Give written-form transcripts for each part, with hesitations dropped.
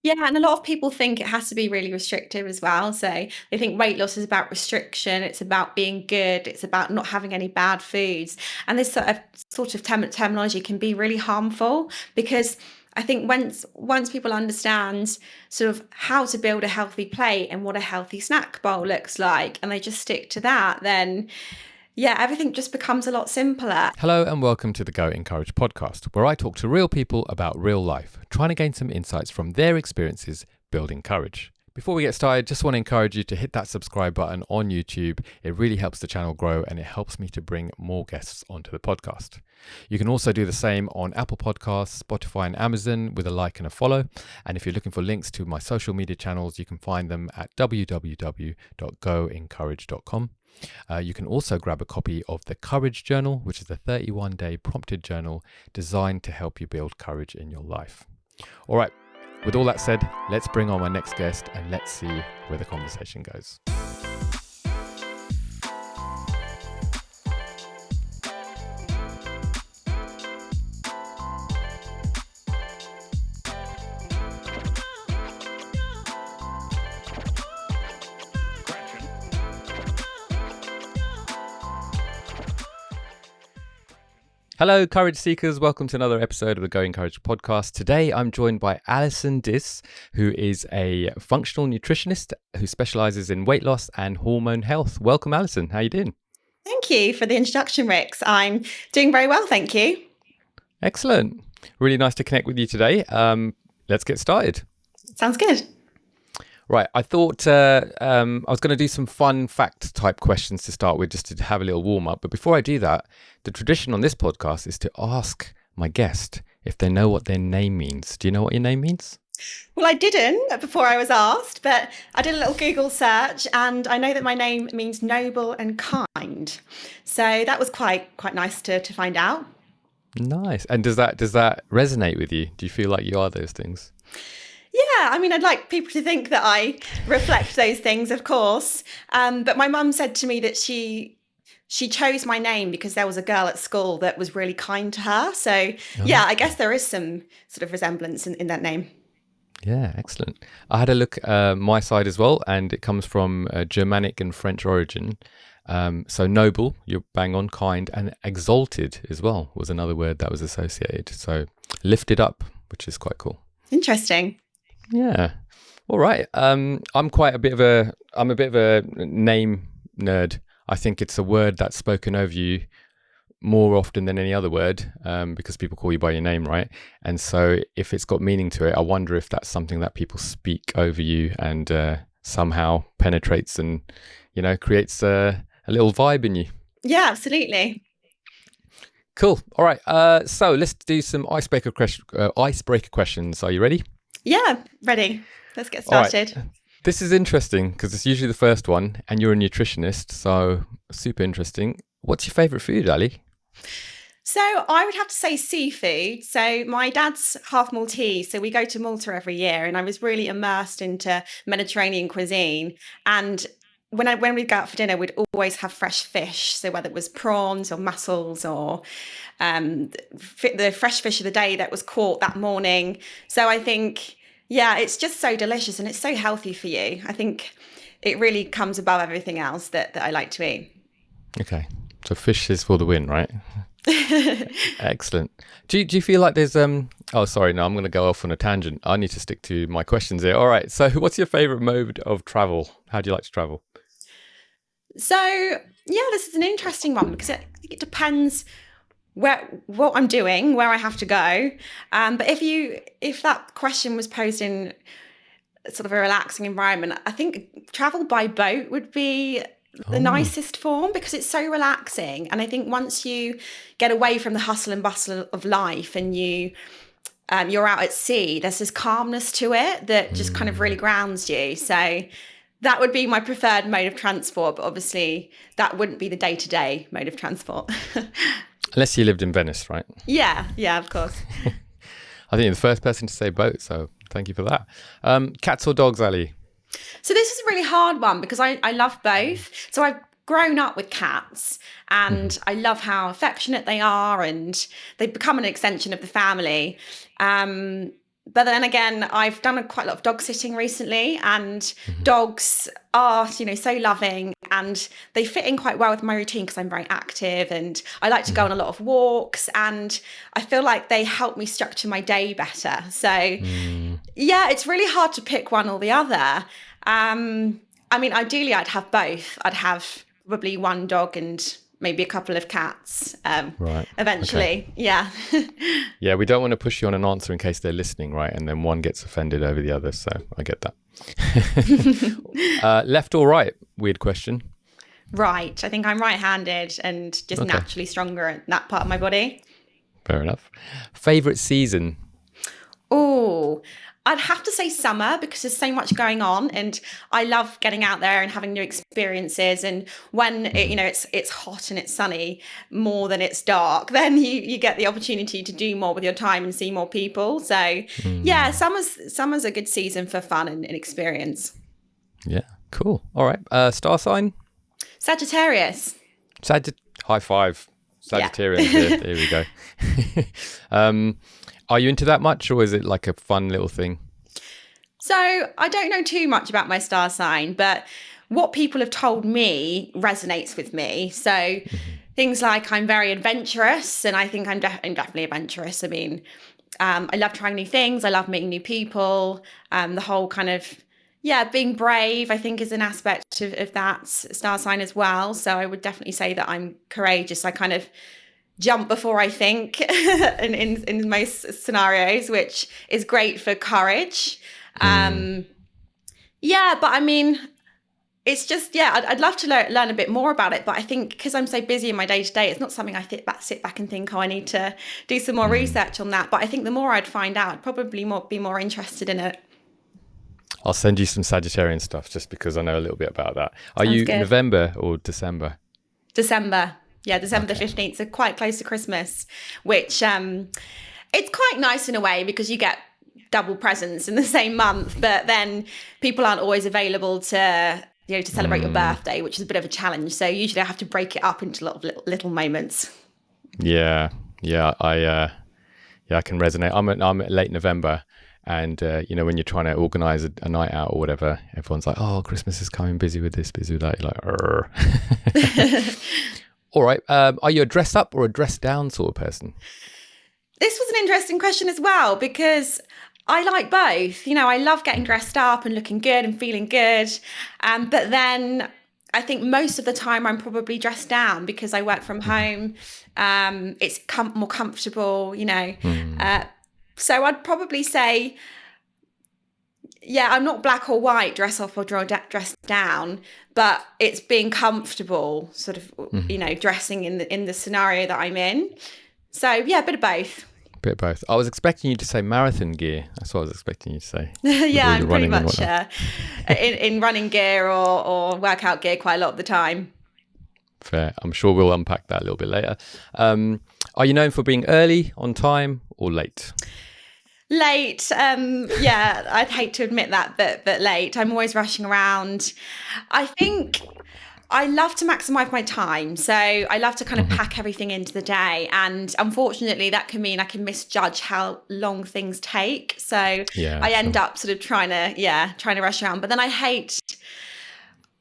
Yeah, and a lot of people think it has to be really restrictive as well. So they think weight loss is about restriction, it's about being good, it's about not having any bad foods. And this sort of terminology can be really harmful because I think once people understand sort of how to build a healthy plate and what a healthy snack bowl looks like, and they just stick to that, then yeah, everything just becomes a lot simpler. Hello and welcome to the Go Encourage podcast, where I talk to real people about real life, trying to gain some insights from their experiences building courage. Before we get started, just want to encourage you to hit that subscribe button on YouTube. It really helps the channel grow and it helps me to bring more guests onto the podcast. You can also do the same on Apple Podcasts, Spotify and Amazon with a like and a follow. And if you're looking for links to my social media channels, you can find them at www.goencourage.com. You can also grab a copy of the Courage Journal, which is a 31-day prompted journal designed to help you build courage in your life. All right, with all that said, let's bring on my next guest and let's see where the conversation goes. Hello, Courage Seekers. Welcome to another episode of the Go Encourage podcast. Today, I'm joined by Alison Diss, who is a functional nutritionist who specializes in weight loss and hormone health. Welcome, Alison. How are you doing? Thank you for the introduction, Rix. I'm doing very well, thank you. Excellent. Really nice to connect with you today. Let's get started. Sounds good. Right. I thought I was going to do some fun fact type questions to start with, just to have a little warm up. But before I do that, the tradition on this podcast is to ask my guest if they know what their name means. Do you know what your name means? Well, I didn't before I was asked, but I did a little Google search and I know that my name means noble and kind. So that was quite nice to find out. Nice. And does that resonate with you? Do you feel like you are those things? Yeah, I mean, I'd like people to think that I reflect those things, of course. But my mum said to me that she chose my name because there was a girl at school that was really kind to her. So yeah, I guess there is some sort of resemblance in that name. Yeah, excellent. I had a look my side as well, and it comes from Germanic and French origin. So noble, you're bang on, kind, and exalted as well was another word that was associated. So lifted up, which is quite cool. Interesting. Yeah. All right. I'm a bit of a name nerd. I think it's a word that's spoken over you more often than any other word, because people call you by your name, right? And so if it's got meaning to it, I wonder if that's something that people speak over you and somehow penetrates and, creates a little vibe in you. Yeah, absolutely. Cool. All right. So let's do some icebreaker questions. Are you ready? Yeah, ready. Let's get started. Right. This is interesting because it's usually the first one and you're a nutritionist, so super interesting. What's your favourite food, Ali? So I would have to say seafood. So my dad's half Maltese, so we go to Malta every year and I was really immersed into Mediterranean cuisine. And when we'd go out for dinner, we'd always have fresh fish. So whether it was prawns or mussels or the fresh fish of the day that was caught that morning. So I think, yeah, it's just so delicious and it's so healthy for you. I think it really comes above everything else that I like to eat. Okay. So fish is for the win, right? Excellent. Do you feel like there's oh sorry, no, I'm going to go off on a tangent. I need to stick to my questions here. All right. So what's your favorite mode of travel? How do you like to travel? So yeah, this is an interesting one because I think it depends what I'm doing, where I have to go. But if that question was posed in sort of a relaxing environment, I think travel by boat would be the nicest form because it's so relaxing. And I think once you get away from the hustle and bustle of life and you're out at sea, there's this calmness to it that just kind of really grounds you. So that would be my preferred mode of transport, but obviously that wouldn't be the day-to-day mode of transport. Unless you lived in Venice, right? Yeah, of course. I think you're the first person to say boat, so thank you for that. Cats or dogs, Ali? So this is a really hard one because I love both. So I've grown up with cats and I love how affectionate they are and they've become an extension of the family. but then again, I've done quite a lot of dog sitting recently, and Mhm. dogs are, so loving, and they fit in quite well with my routine because I'm very active and I like to go on a lot of walks, and I feel like they help me structure my day better. So Mm, yeah, it's really hard to pick one or the other. I mean, ideally, I'd have both. I'd have probably one dog and maybe a couple of cats right. Okay. eventually. Yeah. Yeah, we don't want to push you on an answer in case they're listening, right? And then one gets offended over the other. So I get that. Left or right? Weird question. Right. I think I'm right-handed and just Okay, naturally stronger in that part of my body. fair enough. Favorite season? Oh, I'd have to say summer because there's so much going on, and I love getting out there and having new experiences. And when it's hot and it's sunny more than it's dark, then you get the opportunity to do more with your time and see more people. So yeah, Mm, summer's a good season for fun and experience. yeah, cool. All right. Star sign? Sagittarius. High five. Yeah. Sagittarians here. Here we go. um, are you into that much, or is it like a fun little thing? So I don't know too much about my star sign, but what people have told me resonates with me. So Mhm. things like I'm very adventurous, and I think I'm definitely adventurous. I mean, I love trying new things. I love meeting new people. The whole kind of, yeah, being brave, I think, is an aspect of that star sign as well. So I would definitely say that I'm courageous. I kind of jump before I think in most scenarios, which is great for courage. Mm, Um, yeah, but I mean, it's just, yeah, I'd love to learn a bit more about it. But I think because I'm so busy in my day to day, it's not something I sit back and think, oh, I need to do some more mm. research on that. But I think the more I'd find out, I'd probably be more interested in it. I'll send you some Sagittarian stuff just because I know a little bit about that. Are Sounds you good. November or December? December. Yeah, December the Okay. 15th. So quite close to Christmas, which it's quite nice in a way because you get double presents in the same month, but then people aren't always available to to celebrate your Mm, birthday, which is a bit of a challenge. So usually I have to break it up into a lot of little moments. yeah, yeah. Yeah, I can resonate. I'm at late November, and when you're trying to organise a night out or whatever, everyone's like, "Oh, Christmas is coming. Busy with this, busy with that." You're like, "Arr." All right. Are you a dress up or a dress down sort of person? This was an interesting question as well because I like both. I love getting dressed up and looking good and feeling good. But then I think most of the time I'm probably dressed down because I work from Mhm. home. It's more comfortable. Mm. Uh, so I'd probably say, yeah, I'm not black or white, dress up or dress down, but it's being comfortable, sort of, Mhm. dressing in the scenario that I'm in. So yeah, a bit of both. Bit of both. I was expecting you to say marathon gear. That's what I was expecting you to say with Yeah, all I'm your pretty running and much whatnot. in running gear or workout gear quite a lot of the time. Fair. I'm sure we'll unpack that a little bit later. Are you known for being early, on time, or late? Late, yeah, I'd hate to admit that, but late. I'm always rushing around. I think I love to maximize my time. So I love to kind of Mhm. pack everything into the day. And unfortunately, that can mean I can misjudge how long things take. So Yeah, I end sure. up sort of trying to rush around. But then I like,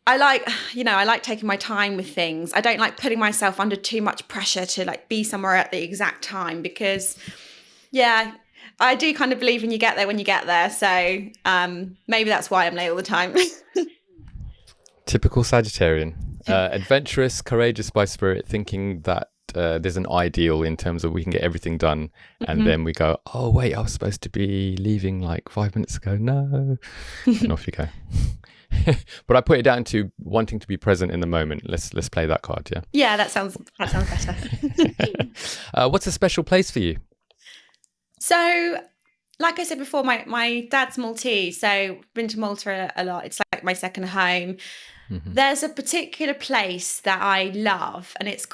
I like taking my time with things. I don't like putting myself under too much pressure to like be somewhere at the exact time because, yeah, I do kind of believe when you get there when you get there. So maybe that's why I'm late all the time. Typical Sagittarian. Adventurous, courageous by spirit, thinking that there's an ideal in terms of we can get everything done. And Mhm. then we go, oh, wait, I was supposed to be leaving like 5 minutes ago. No. And off you go. But I put it down to wanting to be present in the moment. Let's play that card, yeah. Yeah, that sounds better. What's a special place for you? So, like I said before, my dad's Maltese, so been to Malta a lot. It's like my second home. There's a particular place that I love, and it's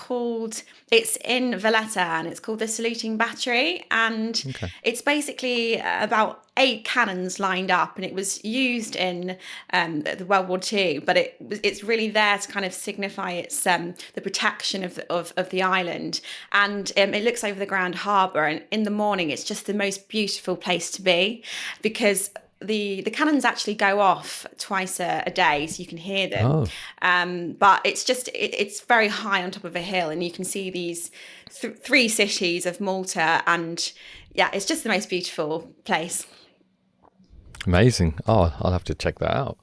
in Valletta, and it's called the Saluting Battery. And Okay. it's basically about 8 cannons lined up, and it was used in the World War II, but it's really there to kind of signify its the protection of the island. And it looks over the Grand Harbour, and in the morning it's just the most beautiful place to be, because the cannons actually go off twice a day, so you can hear them. But it's very high on top of a hill, and you can see these 3 cities of Malta, and yeah, it's just the most beautiful place. Amazing. Oh, I'll have to check that out.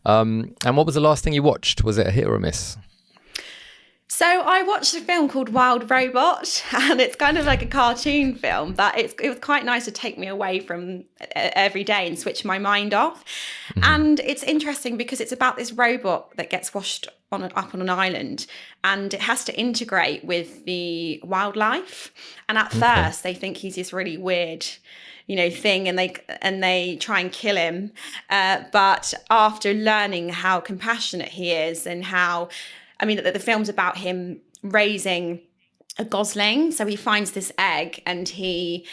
And what was the last thing you watched? Was it a hit or a miss? So I watched a film called Wild Robot, and it's kind of like a cartoon film, but it was quite nice to take me away from every day and switch my mind off. And it's interesting because it's about this robot that gets washed up on an island, and it has to integrate with the wildlife. And at first they think he's this really weird thing, and they try and kill him. But after learning how compassionate he is, and the film's about him raising a gosling. So he finds this egg, and he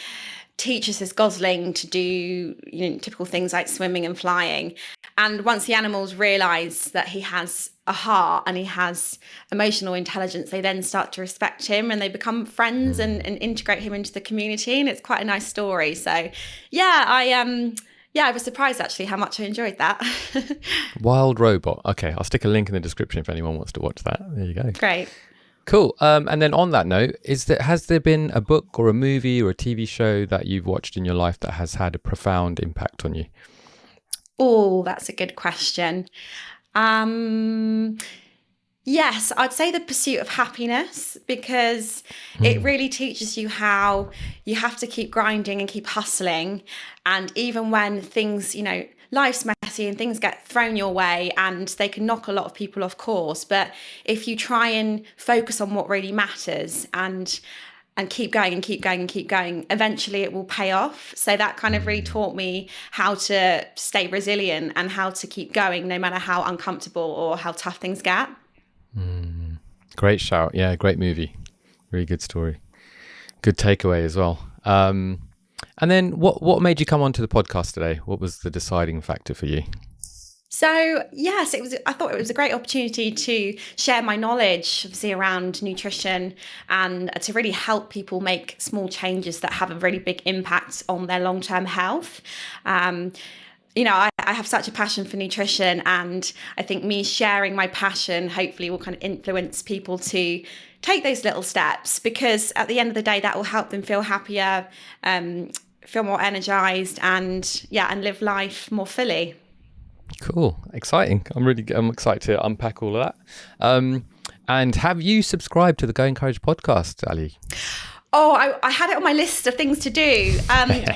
teaches this gosling to do typical things like swimming and flying. And once the animals realize that he has a heart and he has emotional intelligence, they then start to respect him, and they become friends and integrate him into the community. And it's quite a nice story. So yeah, I was surprised actually how much I enjoyed that. Wild Robot. Okay, I'll stick a link in the description if anyone wants to watch that. There you go. Great. Cool. And then on that note, has there been a book or a movie or a TV show that you've watched in your life that has had a profound impact on you? Oh, that's a good question. Yes, I'd say The Pursuit of Happiness, because it really teaches you how you have to keep grinding and keep hustling. And even when things, life's messy and things get thrown your way, and they can knock a lot of people off course. But if you try and focus on what really matters and keep going and keep going and keep going, eventually it will pay off. So that kind of really taught me how to stay resilient and how to keep going no matter how uncomfortable or how tough things get. Great shout. Yeah, great movie. Really good story. Good takeaway as well. And then what made you come onto the podcast today? What was the deciding factor for you? So yes, I thought it was a great opportunity to share my knowledge, obviously, around nutrition, and to really help people make small changes that have a really big impact on their long-term health. I have such a passion for nutrition, and I think me sharing my passion hopefully will kind of influence people to take those little steps, because at the end of the day, that will help them feel happier, feel more energized, and live life more fully. Cool. Exciting. I'm excited to unpack all of that. And have you subscribed to the Go Encourage podcast, Ali? Oh, I had it on my list of things to do,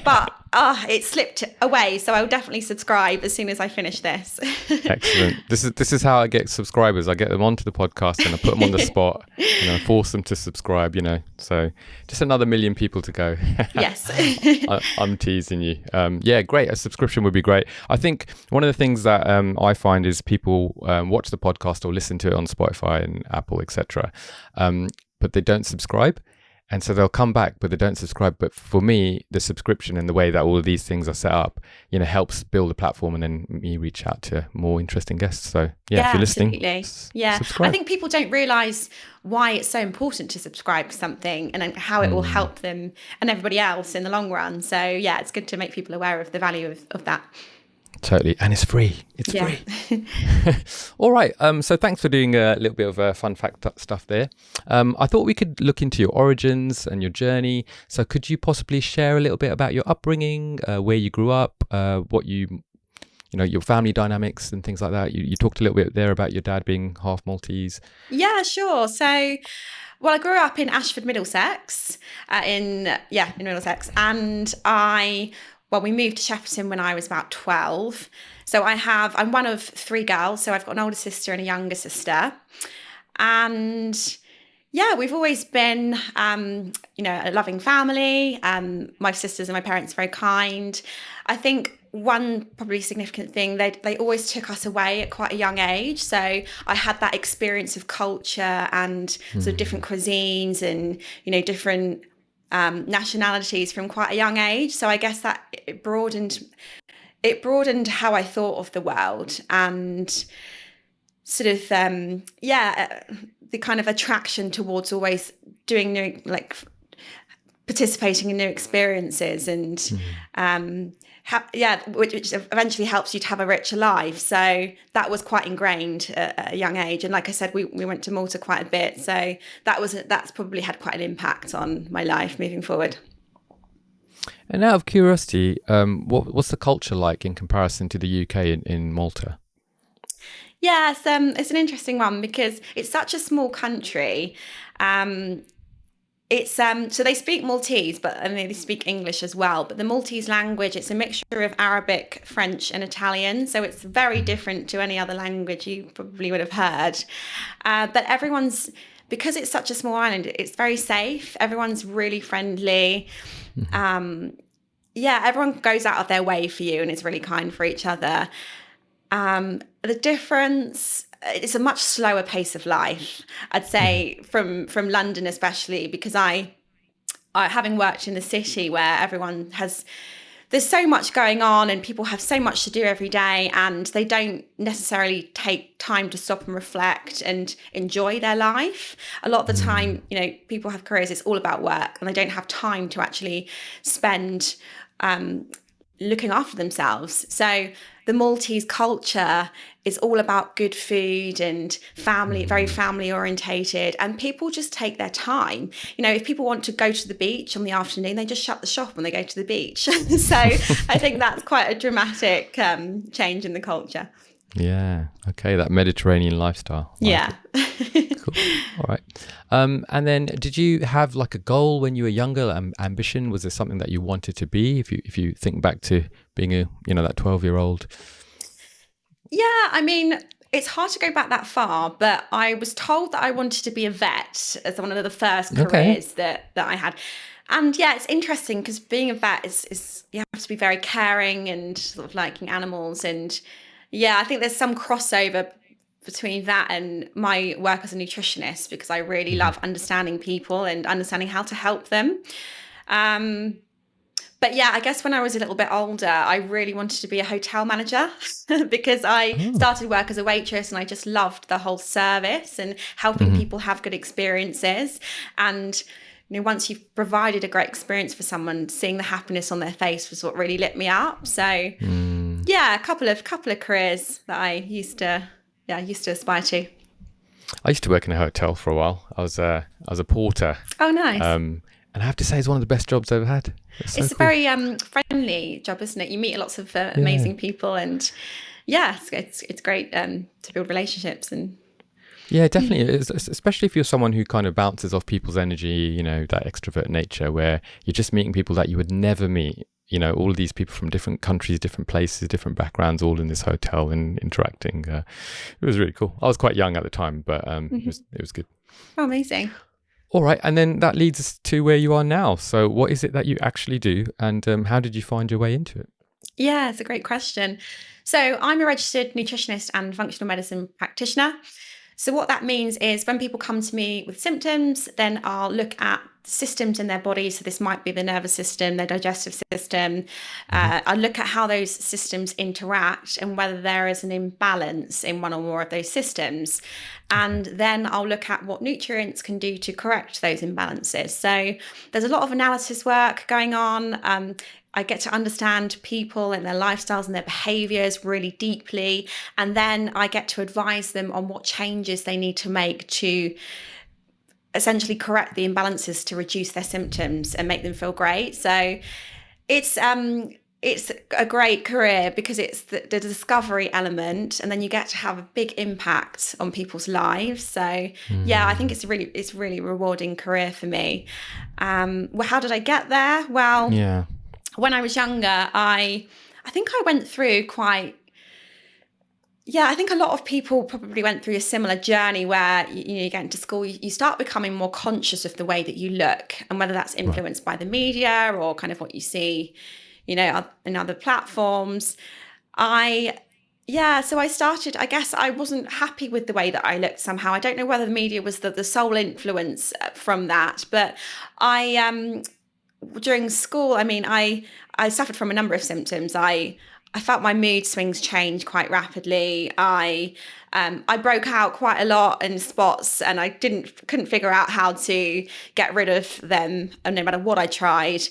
but it slipped away. So I'll definitely subscribe as soon as I finish this. Excellent. This is how I get subscribers. I get them onto the podcast and I put them on the spot, and I force them to subscribe. So just another 1 million people to go. Yes. I'm teasing you. Yeah, great. A subscription would be great. I think one of the things that I find is people watch the podcast or listen to it on Spotify and Apple, etc., but they don't subscribe. And so they'll come back, but they don't subscribe. But for me, the subscription and the way that all of these things are set up, helps build a platform, and then me reach out to more interesting guests. So yeah, if you're listening, subscribe. I think people don't realise why it's so important to subscribe to something, and how it will help them and everybody else in the long run. So yeah, it's good to make people aware of the value of that. Totally. And it's free. It's free. All right. So thanks for doing a little bit of fun fact stuff there. I thought we could look into your origins and your journey. So could you possibly share a little bit about your upbringing, where you grew up, what your family dynamics and things like that? You talked a little bit there about your dad being half Maltese. Yeah, sure. So, well, I grew up in Ashford, Middlesex, in Middlesex, and we moved to Shepperton when I was about 12. So I'm one of 3 girls. So I've got an older sister and a younger sister. And yeah, we've always been, a loving family. My sisters and my parents are very kind. I think one probably significant thing, they always took us away at quite a young age. So I had that experience of culture and sort of different cuisines and, different nationalities from quite a young age. So I guess that it broadened how I thought of the world, and sort of the kind of attraction towards always doing new, like participating in new experiences, and which eventually helps you to have a richer life. So that was quite ingrained at a young age. And like I said, we went to Malta quite a bit, so that's probably had quite an impact on my life moving forward. And out of curiosity, what's the culture like in comparison to the UK in Malta? Yeah, it's an interesting one because it's such a small country. It's so they speak Maltese, and they speak English as well. But the Maltese language, it's a mixture of Arabic, French, and Italian. So it's very different to any other language you probably would have heard. But because it's such a small island, it's very safe. Everyone's really friendly. Everyone goes out of their way for you and is really kind for each other. The difference, it's a much slower pace of life, I'd say, from London especially, because I having worked in the city where there's so much going on and people have so much to do every day, and they don't necessarily take time to stop and reflect and enjoy their life. A lot of the time, people have careers, it's all about work, and they don't have time to actually spend looking after themselves. So the Maltese culture is all about good food and family, very family orientated, and people just take their time. If people want to go to the beach on the afternoon, they just shut the shop when they go to the beach. So I think that's quite a dramatic change in the culture. Yeah. Okay. That Mediterranean lifestyle. Yeah. Cool. All right. And then did you have like a goal when you were younger, ambition? Was there something that you wanted to be if you think back to being that 12-year-old? Yeah, I mean, it's hard to go back that far, but I was told that I wanted to be a vet as one of the first careers that I had. And yeah, it's interesting because being a vet is you have to be very caring and sort of liking animals. And yeah, I think there's some crossover between that and my work as a nutritionist, because I really love understanding people and understanding how to help them. But yeah, I guess when I was a little bit older, I really wanted to be a hotel manager because I started work as a waitress and I just loved the whole service and helping people have good experiences. And once you've provided a great experience for someone, seeing the happiness on their face was what really lit me up. So yeah, a couple of careers that I used to aspire to. I used to work in a hotel for a while. I was a porter. Oh, nice. And I have to say, it's one of the best jobs I've ever had. It's a very friendly job, isn't it? You meet lots of amazing people, and yeah, it's great to build relationships. And yeah, definitely, especially if you're someone who kind of bounces off people's energy, that extrovert nature, where you're just meeting people that you would never meet. All of these people from different countries, different places, different backgrounds, all in this hotel and interacting. It was really cool. I was quite young at the time, but it was good. Oh, amazing. All right. And then that leads us to where you are now. So what is it that you actually do, and how did you find your way into it? Yeah, it's a great question. So I'm a registered nutritionist and functional medicine practitioner. So what that means is when people come to me with symptoms, then I'll look at systems in their body. So this might be the nervous system, their digestive system. I'll look at how those systems interact and whether there is an imbalance in one or more of those systems. And then I'll look at what nutrients can do to correct those imbalances. So there's a lot of analysis work going on. I get to understand people and their lifestyles and their behaviors really deeply. And then I get to advise them on what changes they need to make to essentially correct the imbalances to reduce their symptoms and make them feel great. So it's a great career because it's the discovery element, and then you get to have a big impact on people's lives. So yeah, I think it's a really rewarding career for me. Well, how did I get there? Well, when I was younger, I think I went through I think a lot of people probably went through a similar journey where you get into school, you start becoming more conscious of the way that you look, and whether that's influenced by the media or kind of what you see, in other platforms. So I started, I guess I wasn't happy with the way that I looked somehow. I don't know whether the media was the sole influence from that, but during school, I suffered from a number of symptoms. I felt my mood swings change quite rapidly. I broke out quite a lot in spots, and I couldn't figure out how to get rid of them, and no matter what I tried.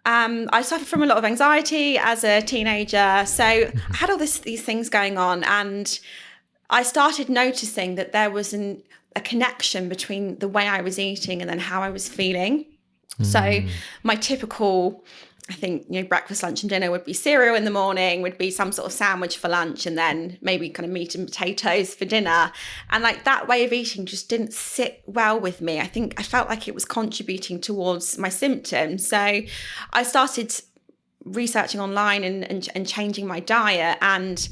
I suffered from a lot of anxiety as a teenager, so I had all these things going on, and I started noticing that there was a connection between the way I was eating and then how I was feeling. So my typical, I think, breakfast, lunch and dinner would be cereal in the morning, would be some sort of sandwich for lunch, and then maybe kind of meat and potatoes for dinner. And like that way of eating just didn't sit well with me. I think I felt like it was contributing towards my symptoms. So I started researching online and changing my diet, and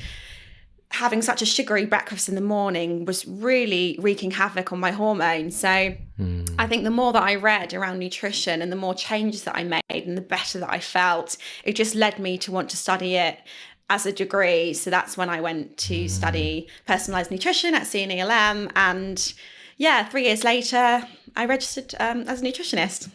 having such a sugary breakfast in the morning was really wreaking havoc on my hormones. So I think the more that I read around nutrition and the more changes that I made and the better that I felt, it just led me to want to study it as a degree. So that's when I went to study personalised nutrition at CNELM. And 3 years later, I registered as a nutritionist.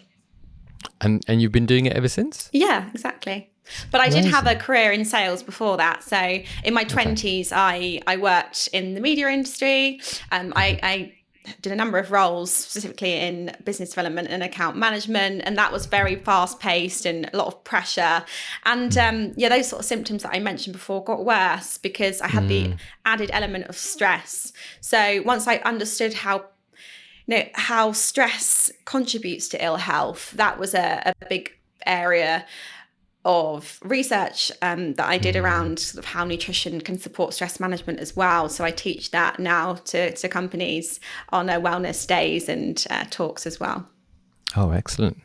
And you've been doing it ever since? Yeah, exactly. But I did have a career in sales before that. So in my 20s, I worked in the media industry. I did a number of roles, specifically in business development and account management. And that was very fast paced and a lot of pressure. And those sort of symptoms that I mentioned before got worse because I had the added element of stress. So once I understood how stress contributes to ill health, that was a big area of research that I did around sort of how nutrition can support stress management as well. So I teach that now to companies on wellness days and talks as well. Oh, excellent.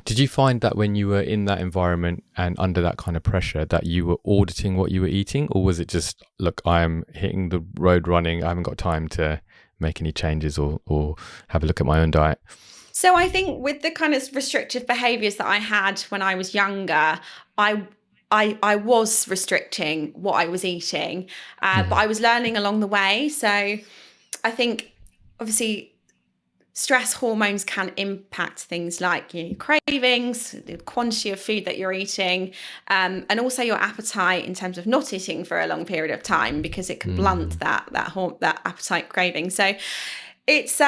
Did you find that when you were in that environment and under that kind of pressure that you were auditing what you were eating, or was it just, look, I'm hitting the road running, I haven't got time to make any changes or have a look at my own diet? So I think with the kind of restrictive behaviours that I had when I was younger, I was restricting what I was eating, but I was learning along the way. So I think obviously stress hormones can impact things like cravings, the quantity of food that you're eating, and also your appetite in terms of not eating for a long period of time, because it can blunt that appetite craving. So it's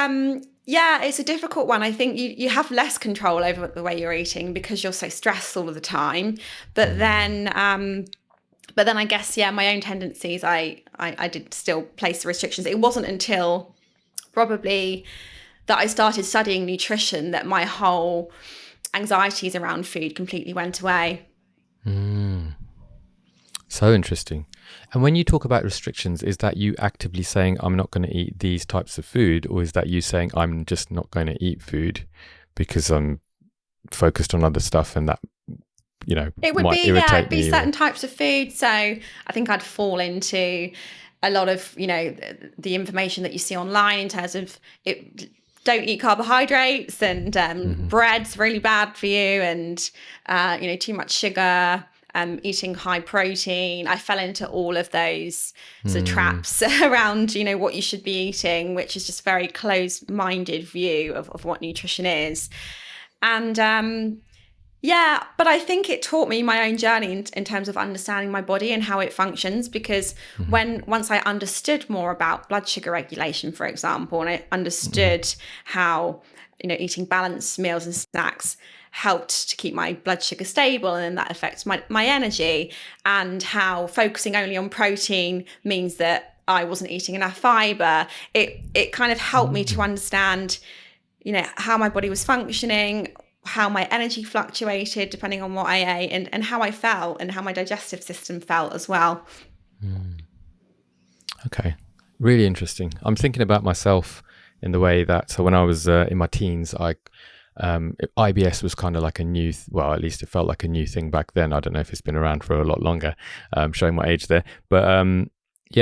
it's a difficult one. I think you have less control over the way you're eating because you're so stressed all of the time. But then I guess, my own tendencies, I did still place the restrictions. It wasn't until probably that I started studying nutrition that my whole anxieties around food completely went away. So interesting. And when you talk about restrictions, is that you actively saying, I'm not going to eat these types of food? Or is that you saying, I'm just not going to eat food because I'm focused on other stuff and that, it would might be, irritate me? Certain types of food. So I think I'd fall into a lot of, the information that you see online in terms of it. Don't eat carbohydrates, and bread's really bad for you, and too much sugar. Eating high protein. I fell into all of those sort of traps around, what you should be eating, which is just a very closed-minded view of what nutrition is. And but I think it taught me my own journey in terms of understanding my body and how it functions, because once I understood more about blood sugar regulation, for example, and I understood how, eating balanced meals and snacks helped to keep my blood sugar stable, and then that affects my energy, and how focusing only on protein means that I wasn't eating enough fibre. It kind of helped me to understand, how my body was functioning, how my energy fluctuated depending on what I ate, and how I felt and how my digestive system felt as well. Okay, really interesting. I'm thinking about myself in the way that, so when I was in my teens, IBS was kind of like a new, well, at least it felt like a new thing back then. I don't know if it's been around for a lot longer, showing my age there. But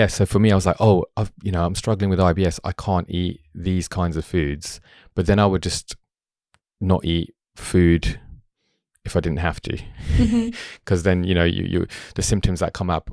so for me, I was like, I'm struggling with IBS. I can't eat these kinds of foods. But then I would just not eat food if I didn't have to, Mm-hmm. because then you the symptoms that come up,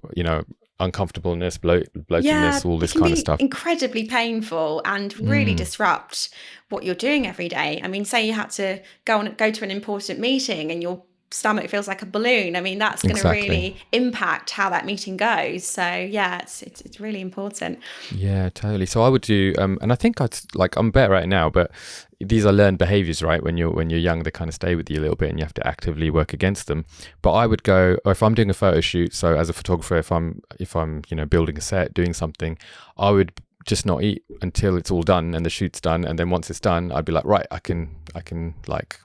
uncomfortableness, bloatedness, all It this can kind of be stuff. incredibly painful and really disrupt what you're doing every day. I mean, say you had to go to an important meeting and your stomach feels like a balloon. I mean, that's going to Exactly. really impact how that meeting goes. So yeah, it's really important. Yeah, totally. So I would do, and I think I'm better at it now, but these are learned behaviors, right? When you're young, they kind of stay with you a little bit, and you have to actively work against them. But I would go, or if I'm doing a photo shoot, so as a photographer, if I'm building a set, doing something, I would just not eat until it's all done and the shoot's done, and then once it's done, I'd be like, right, I can like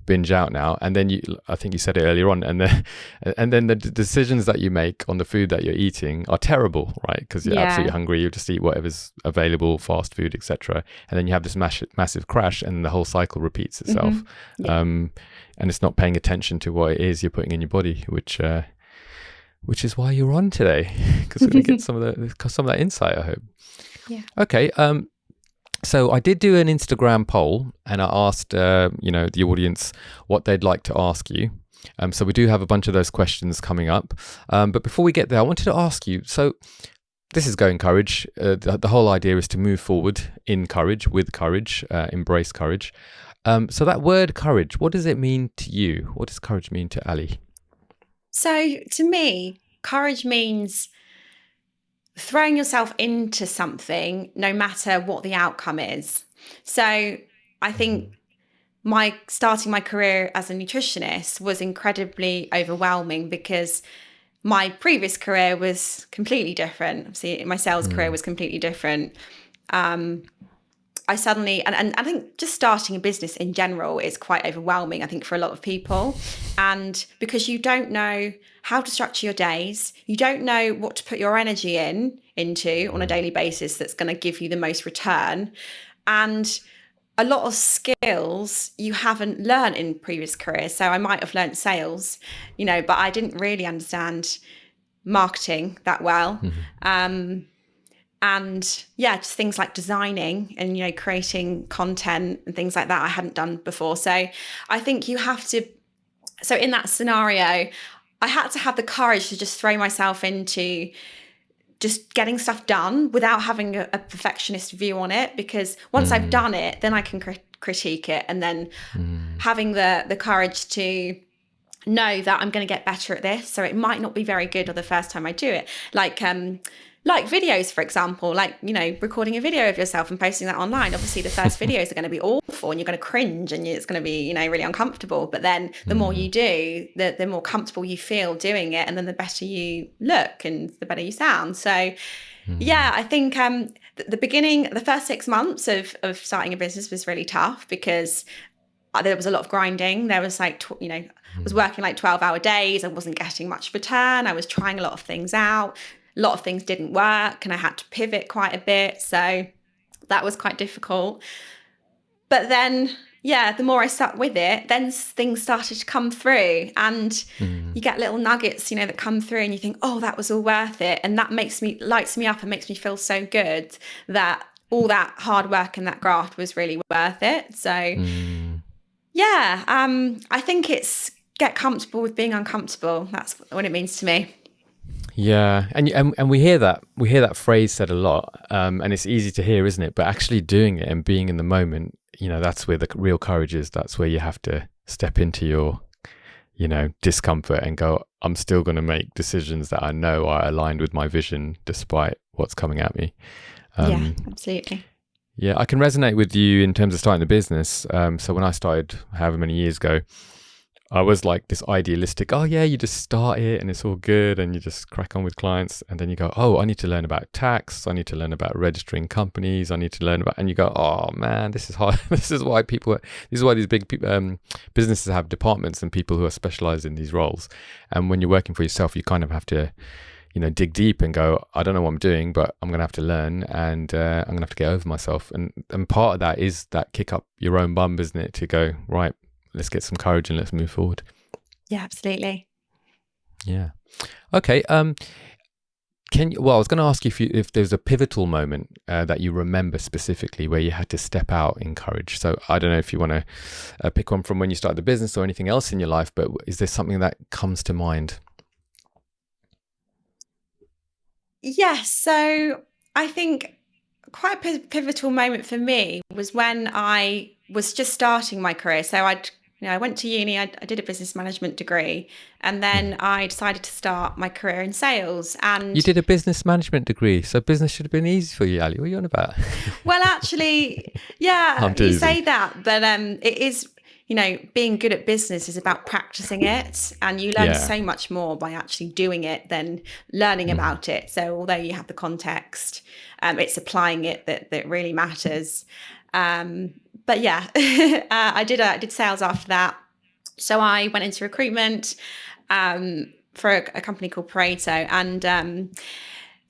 binge out now. And then I think you said it earlier on, and then the decisions that you make on the food that you're eating are terrible, right? Because you're absolutely hungry, you just eat whatever's available, fast food, etc. And then you have this massive crash, and the whole cycle repeats itself. And it's not paying attention to what it is you're putting in your body, which is why you're on today, because we're going to get some of that insight, I hope. Yeah. Okay. So I did do an Instagram poll, and I asked, the audience what they'd like to ask you. So we do have a bunch of those questions coming up. But before we get there, I wanted to ask you, so this is Going Courage. The whole idea is to move forward in courage, with courage, embrace courage. So that word courage, what does it mean to you? What does courage mean to Ali? So to me, courage means throwing yourself into something no matter what the outcome is. So I think starting my career as a nutritionist was incredibly overwhelming because my previous career was completely different. See, my sales career was completely different. I suddenly, and I think just starting a business in general is quite overwhelming, I think, for a lot of people. And because you don't know how to structure your days, you don't know what to put your energy into on a daily basis that's going to give you the most return. And a lot of skills you haven't learned in previous careers. So I might have learned sales, but I didn't really understand marketing that well. And yeah, just things like designing and, creating content and things like that I hadn't done before. So I think you have to, so in that scenario, I had to have the courage to just throw myself into just getting stuff done without having a perfectionist view on it, because once I've done it, then I can critique it, and then having the courage to know that I'm going to get better at this. So it might not be very good or the first time I do it. Like videos, for example, recording a video of yourself and posting that online. Obviously, the first videos are going to be awful and you're going to cringe and it's going to be, really uncomfortable. But then the more you do, the more comfortable you feel doing it. And then the better you look and the better you sound. So, yeah, I think the first 6 months of starting a business was really tough because there was a lot of grinding. There was I was working 12-hour days. I wasn't getting much return. I was trying a lot of things out. A lot of things didn't work and I had to pivot quite a bit. So that was quite difficult. But then, the more I stuck with it, then things started to come through and you get little nuggets, that come through and you think, oh, that was all worth it. And that lights me up and makes me feel so good that all that hard work and that graft was really worth it. So I think it's get comfortable with being uncomfortable. That's what it means to me. Yeah, and we hear that phrase said a lot, and it's easy to hear, isn't it? But actually doing it and being in the moment, that's where the real courage is. That's where you have to step into your, discomfort and go, I'm still going to make decisions that I know are aligned with my vision, despite what's coming at me. Yeah, absolutely. Yeah, I can resonate with you in terms of starting a business. So when I started, however many years ago, I was like this idealistic, oh yeah, you just start it and it's all good and you just crack on with clients. And then you go, oh, I need to learn about tax. I need to learn about registering companies. I need to learn about, and you go, oh man, this is hard. This is why these big businesses have departments and people who are specialized in these roles. And when you're working for yourself, you kind of have to, dig deep and go, I don't know what I'm doing, but I'm going to have to learn and I'm going to have to get over myself. And part of that is that kick up your own bum, isn't it? To go, right, let's get some courage and let's move forward. Yeah, absolutely. Yeah. Okay. Can I was going to ask you if there's a pivotal moment that you remember specifically where you had to step out in courage. So I don't know if you want to pick one from when you started the business or anything else in your life, but is there something that comes to mind? Yes. So I think quite a pivotal moment for me was when I was just starting my career. So I went to uni, I did a business management degree, and then I decided to start my career in sales. You And did a business management degree, so business should have been easy for you, Ali. What are you on about? well, actually, yeah, I'm you teasing. say that, but it is, being good at business is about practicing it, and you learn so much more by actually doing it than learning about it. So although you have the context, it's applying it that really matters. But yeah, I did sales after that. So I went into recruitment for a company called Pareto, and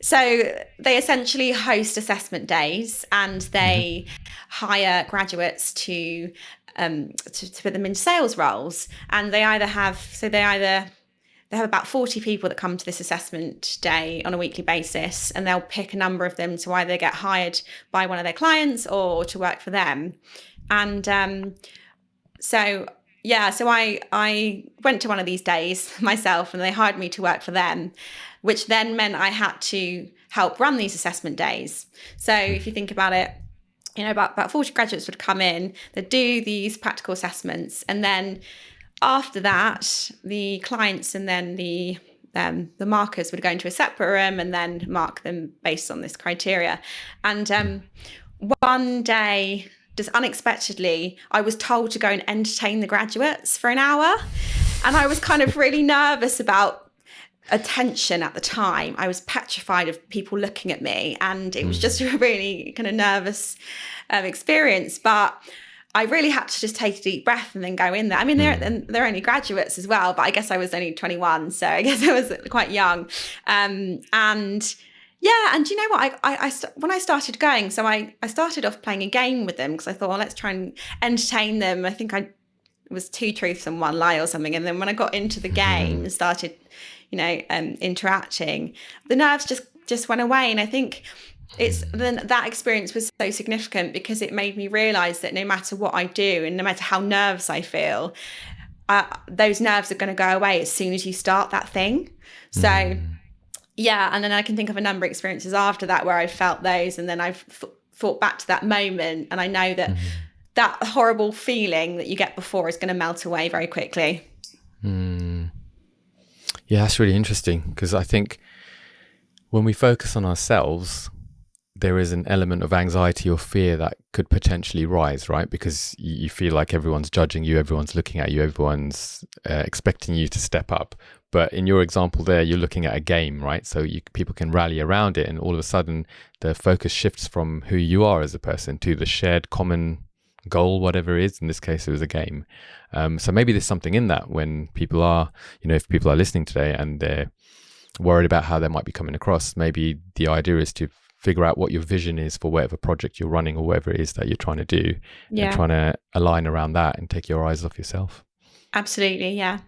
so they essentially host assessment days, and they hire graduates to put them in sales roles. And they have about 40 people that come to this assessment day on a weekly basis, and they'll pick a number of them to either get hired by one of their clients or to work for them. And so I went to one of these days myself, and they hired me to work for them, which then meant I had to help run these assessment days. So if you think about it, about 40 graduates would come in, they'd do these practical assessments, and then after that, the clients and then the markers would go into a separate room and then mark them based on this criteria. And one day, just unexpectedly, I was told to go and entertain the graduates for an hour. And I was kind of really nervous about attention at the time. I was petrified of people looking at me, and it was just a really kind of nervous experience. But I really had to just take a deep breath and then go in there. I mean, they're only graduates as well, but I guess I was only 21, so I guess I was quite young. And you know what? When I started going, so I started off playing a game with them because I thought, well, let's try and entertain them. I think it was 2 truths and 1 lie or something. And then when I got into the game and started, interacting, the nerves just went away. And I think that experience was so significant because it made me realize that no matter what I do and no matter how nervous I feel, those nerves are going to go away as soon as you start that thing. So yeah, and then I can think of a number of experiences after that where I felt those, and then I've thought back to that moment, and I know that that horrible feeling that you get before is going to melt away very quickly. Yeah, that's really interesting, because I think when we focus on ourselves, there is an element of anxiety or fear that could potentially rise, right? Because you feel like everyone's judging you, everyone's looking at you, everyone's expecting you to step up. But in your example there, you're looking at a game, right? So people can rally around it, and all of a sudden the focus shifts from who you are as a person to the shared common goal, whatever it is. In this case, it was a game. So maybe there's something in that when people are, if people are listening today and they're worried about how they might be coming across, maybe the idea is to figure out what your vision is for whatever project you're running or whatever it is that you're trying to do, and trying to align around that and take your eyes off yourself. Absolutely, yeah.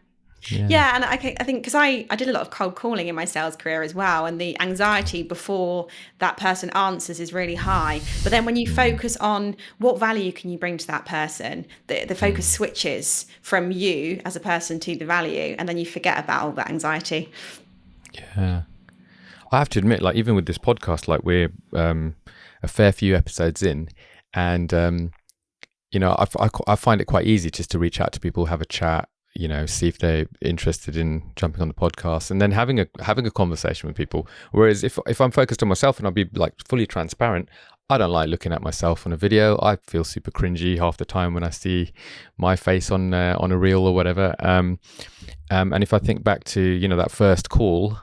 Yeah, and I think because I did a lot of cold calling in my sales career as well, and the anxiety before that person answers is really high. But then when you focus on what value can you bring to that person, the focus switches from you as a person to the value, and then you forget about all that anxiety. Yeah. I have to admit, like, even with this podcast, like, we're a fair few episodes in, and I find it quite easy just to reach out to people, have a chat, see if they're interested in jumping on the podcast, and then having a conversation with people. Whereas if I'm focused on myself, and I'll be like fully transparent, I don't like looking at myself on a video. I feel super cringy half the time when I see my face on a reel or whatever. And if I think back to that first call,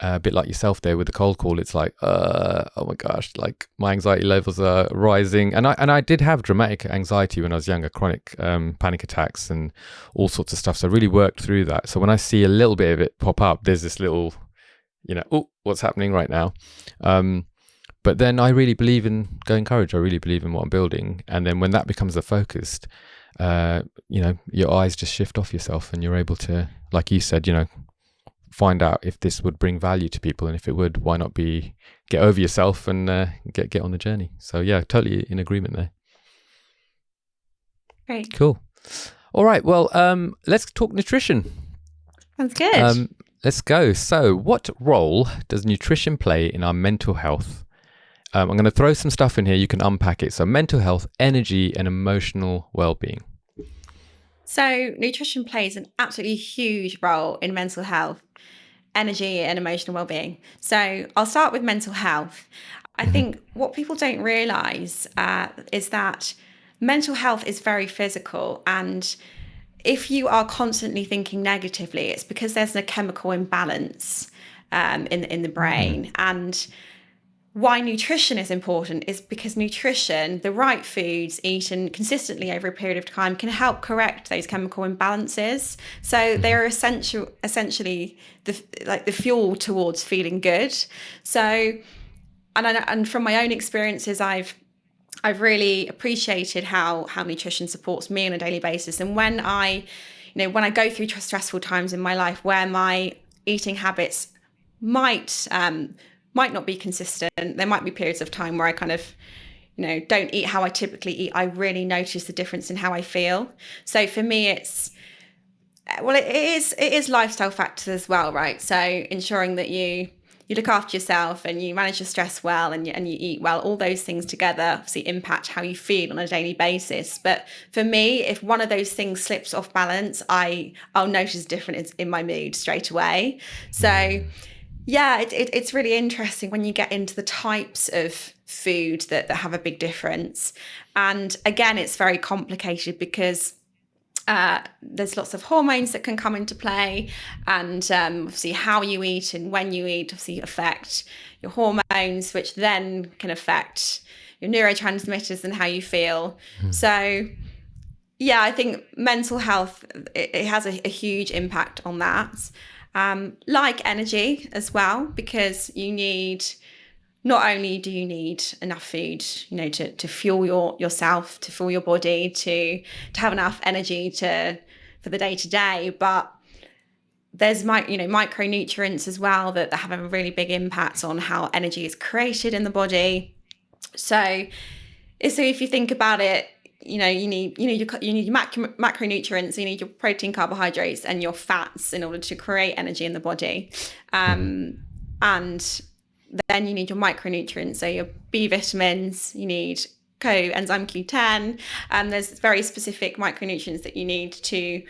a bit like yourself there with the cold call, it's like, oh my gosh, like my anxiety levels are rising. And I did have dramatic anxiety when I was younger, chronic panic attacks and all sorts of stuff. So I really worked through that. So when I see a little bit of it pop up, there's this little, oh, what's happening right now? But then I really believe in going courage. I really believe in what I'm building. And then when that becomes the focus, your eyes just shift off yourself, and you're able to, like you said, find out if this would bring value to people, and if it would, why not get over yourself and get on the journey. So yeah, totally in agreement there. Great. Cool. All right, well, let's talk nutrition. Sounds good. Let's go. So what role does nutrition play in our mental health? I'm going to throw some stuff in here, you can unpack it. So mental health, energy, and emotional well-being. So nutrition plays an absolutely huge role in mental health, energy, and emotional well-being. So I'll start with mental health. I think what people don't realise is that mental health is very physical, and if you are constantly thinking negatively, it's because there's a chemical imbalance in the brain. And why nutrition is important is because nutrition, the right foods eaten consistently over a period of time, can help correct those chemical imbalances. So they're essentially the fuel towards feeling good. So, and from my own experiences, I've really appreciated how nutrition supports me on a daily basis. And when I go through stressful times in my life where my eating habits might not be consistent, there might be periods of time where I kind of, don't eat how I typically eat. I really notice the difference in how I feel. So for me, it is lifestyle factors as well, right? So ensuring that you look after yourself and you manage your stress well and you eat well, all those things together obviously impact how you feel on a daily basis. But for me, if one of those things slips off balance, I'll notice a difference in my mood straight away. So yeah, it's really interesting when you get into the types of food that have a big difference. And again, it's very complicated because there's lots of hormones that can come into play, and obviously how you eat and when you eat obviously affect your hormones, which then can affect your neurotransmitters and how you feel. So yeah, I think mental health, it has a huge impact on that. Like energy as well, because not only do you need enough food, to fuel yourself, to fuel your body, to have enough energy for the day to day, but there's micronutrients as well that have a really big impact on how energy is created in the body. So if you think about it, you need your macronutrients, you need your protein, carbohydrates, and your fats in order to create energy in the body, and then you need your micronutrients, so your B vitamins, you need coenzyme Q10, and there's very specific micronutrients that you need to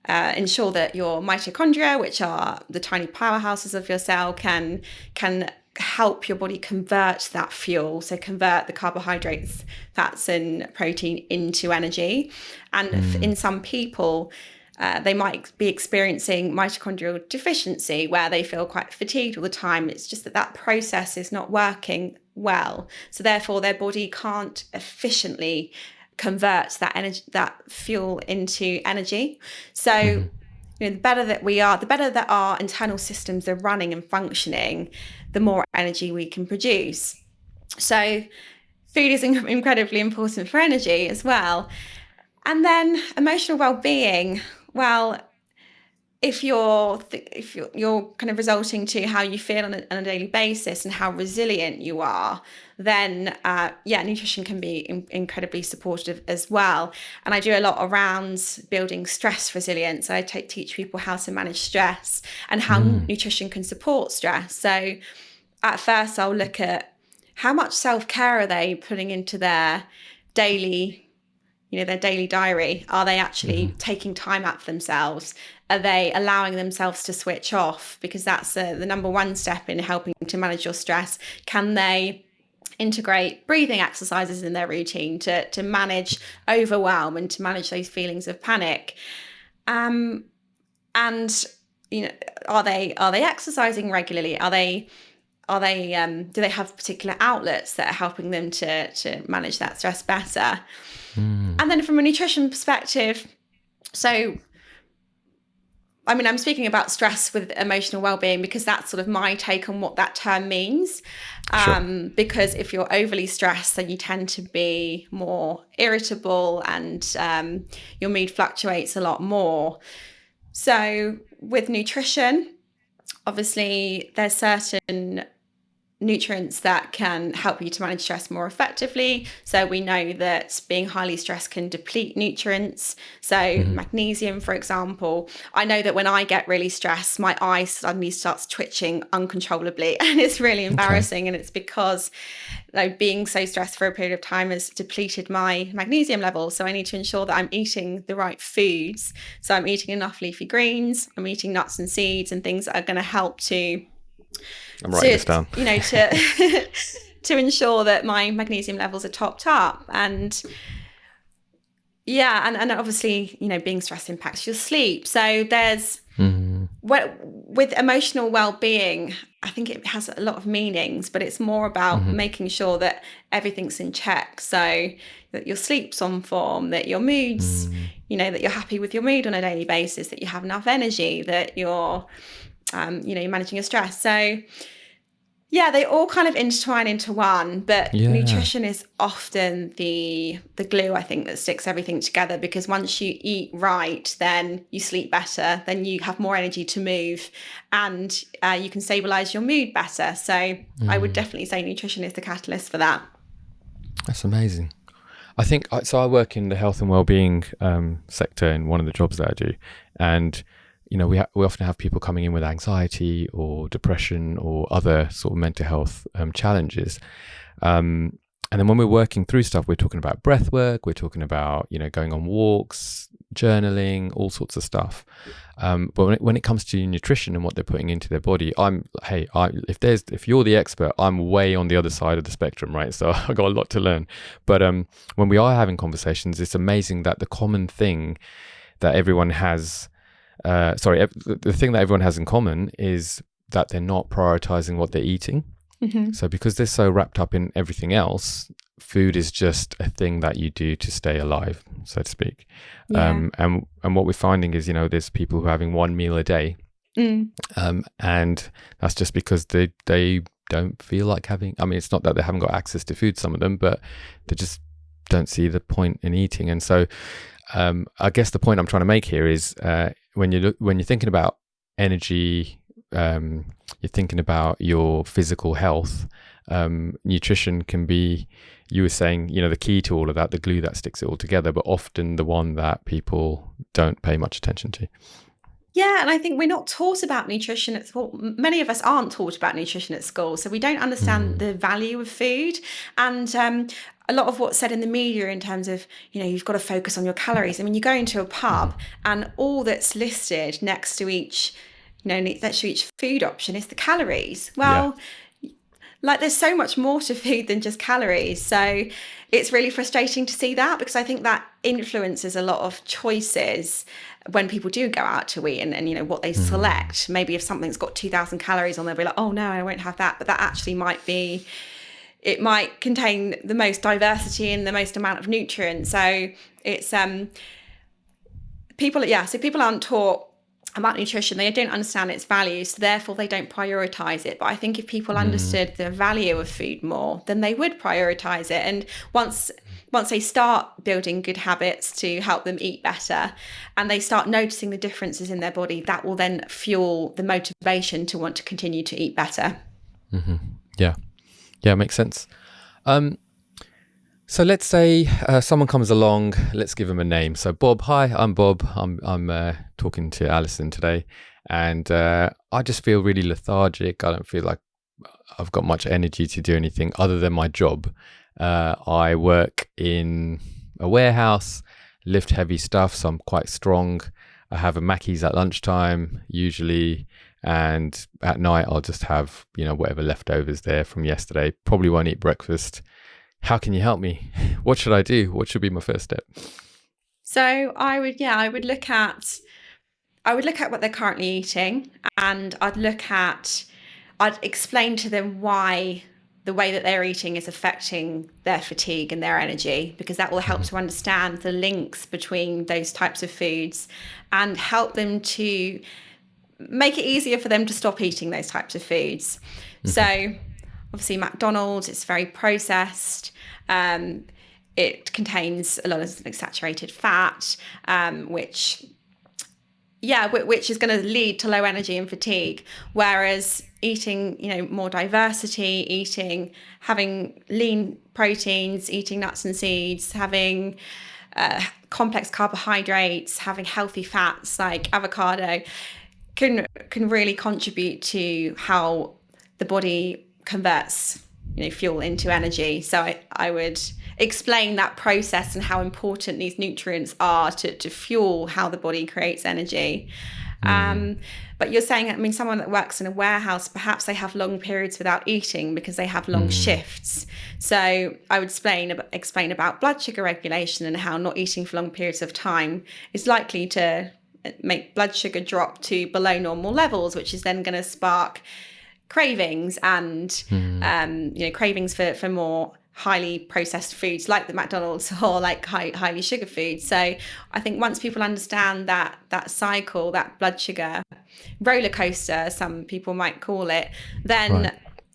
ensure that your mitochondria, which are the tiny powerhouses of your cell, can help your body convert that fuel, so convert the carbohydrates, fats, and protein into energy. And in some people, they might be experiencing mitochondrial deficiency where they feel quite fatigued all the time. It's just that process is not working well. So therefore their body can't efficiently convert that energy, that fuel, into energy. So the better that we are, the better that our internal systems are running and functioning, the more energy we can produce. So food is incredibly important for energy as well. And then emotional well-being, well, if you're kind of resulting to how you feel on a daily basis and how resilient you are, then nutrition can be incredibly supportive as well. And I do a lot around building stress resilience. I teach people how to manage stress and how nutrition can support stress. So at first I'll look at how much self-care are they putting into their daily diary. Are they actually taking time out for themselves? Are they allowing themselves to switch off? Because that's the number one step in helping to manage your stress. Can they integrate breathing exercises in their routine to manage overwhelm and to manage those feelings of panic? And are they exercising regularly? Do they have particular outlets that are helping them to manage that stress better? And then from a nutrition perspective, so I'm speaking about stress with emotional well-being because that's sort of my take on what that term means. Because if you're overly stressed, then you tend to be more irritable and your mood fluctuates a lot more. So with nutrition, obviously there's certain nutrients that can help you to manage stress more effectively. So we know that being highly stressed can deplete nutrients. So magnesium, for example, I know that when I get really stressed, my eye suddenly starts twitching uncontrollably, and it's really embarrassing. And it's because being so stressed for a period of time has depleted my magnesium levels. So I need to ensure that I'm eating the right foods. So I'm eating enough leafy greens, I'm eating nuts and seeds and things that are going to help to I'm writing this down. to ensure that my magnesium levels are topped up. And and obviously, being stressed impacts your sleep. So there's with emotional well-being, I think it has a lot of meanings, but it's more about making sure that everything's in check. So that your sleep's on form, that your moods, that you're happy with your mood on a daily basis, that you have enough energy, that you're you're managing your stress. So they all kind of intertwine into one, but nutrition is often the glue, I think, that sticks everything together, because once you eat right, then you sleep better, then you have more energy to move, and you can stabilise your mood better. So I would definitely say nutrition is the catalyst for that. That's amazing. I think, so I work in the health and wellbeing sector in one of the jobs that I do, and we often have people coming in with anxiety or depression or other sort of mental health challenges. And then when we're working through stuff, we're talking about breath work, we're talking about, going on walks, journaling, all sorts of stuff. But when it comes to nutrition and what they're putting into their body, if you're the expert, I'm way on the other side of the spectrum, right? So I've got a lot to learn. But when we are having conversations, it's amazing that the common thing that everyone has, the thing that everyone has in common is that they're not prioritizing what they're eating. So because they're so wrapped up in everything else, food is just a thing that you do to stay alive, so to speak. And what we're finding is, there's people who are having one meal a day, and that's just because they don't feel like having. I mean, it's not that they haven't got access to food, some of them, but they just don't see the point in eating. And so I guess the point I'm trying to make here is when you're thinking about energy, you're thinking about your physical health, nutrition can be, you were saying, the key to all of that, the glue that sticks it all together, but often the one that people don't pay much attention to. Yeah, and I think we're not taught about nutrition at school. Many of us aren't taught about nutrition at school, so we don't understand the value of food. And a lot of what's said in the media in terms of, you've got to focus on your calories. I mean, you go into a pub and all that's listed next to each food option is the calories. Well, there's so much more to food than just calories. So it's really frustrating to see that, because I think that influences a lot of choices when people do go out to eat and what they select. Maybe if something's got 2,000 calories on, they'll be like, oh no, I won't have that. But that actually it might contain the most diversity and the most amount of nutrients. So it's people aren't taught about nutrition. They don't understand its value, so therefore they don't prioritize it. But I think if people understood the value of food more, then they would prioritize it. And once they start building good habits to help them eat better, and they start noticing the differences in their body, that will then fuel the motivation to want to continue to eat better. Yeah, makes sense. So let's say someone comes along, let's give them a name. So Bob, hi, I'm Bob. I'm talking to Alison today, and I just feel really lethargic. I don't feel like I've got much energy to do anything other than my job. I work in a warehouse, lift heavy stuff, so I'm quite strong. I have a Mackey's at lunchtime usually, and at night I'll just have, whatever leftovers there from yesterday. Probably won't eat breakfast. How can you help me? What should I do? What should be my first step? So I would look at what they're currently eating, and I'd explain to them why the way that they're eating is affecting their fatigue and their energy, because that will help to understand the links between those types of foods and help them to make it easier for them to stop eating those types of foods. So obviously McDonald's, it's very processed. It contains a lot of saturated fat, which Yeah, which is going to lead to low energy and fatigue. Whereas eating, more diversity, having lean proteins, eating nuts and seeds, having complex carbohydrates, having healthy fats like avocado, can really contribute to how the body converts fuel into energy. So I would explain that process and how important these nutrients are to fuel how the body creates energy. But you're saying, I mean, someone that works in a warehouse, perhaps they have long periods without eating because they have long shifts. So I would explain about blood sugar regulation and how not eating for long periods of time is likely to make blood sugar drop to below normal levels, which is then going to spark cravings and cravings for more highly processed foods like the McDonald's or like highly sugar foods. So I think once people understand that cycle, that blood sugar roller coaster, some people might call it, then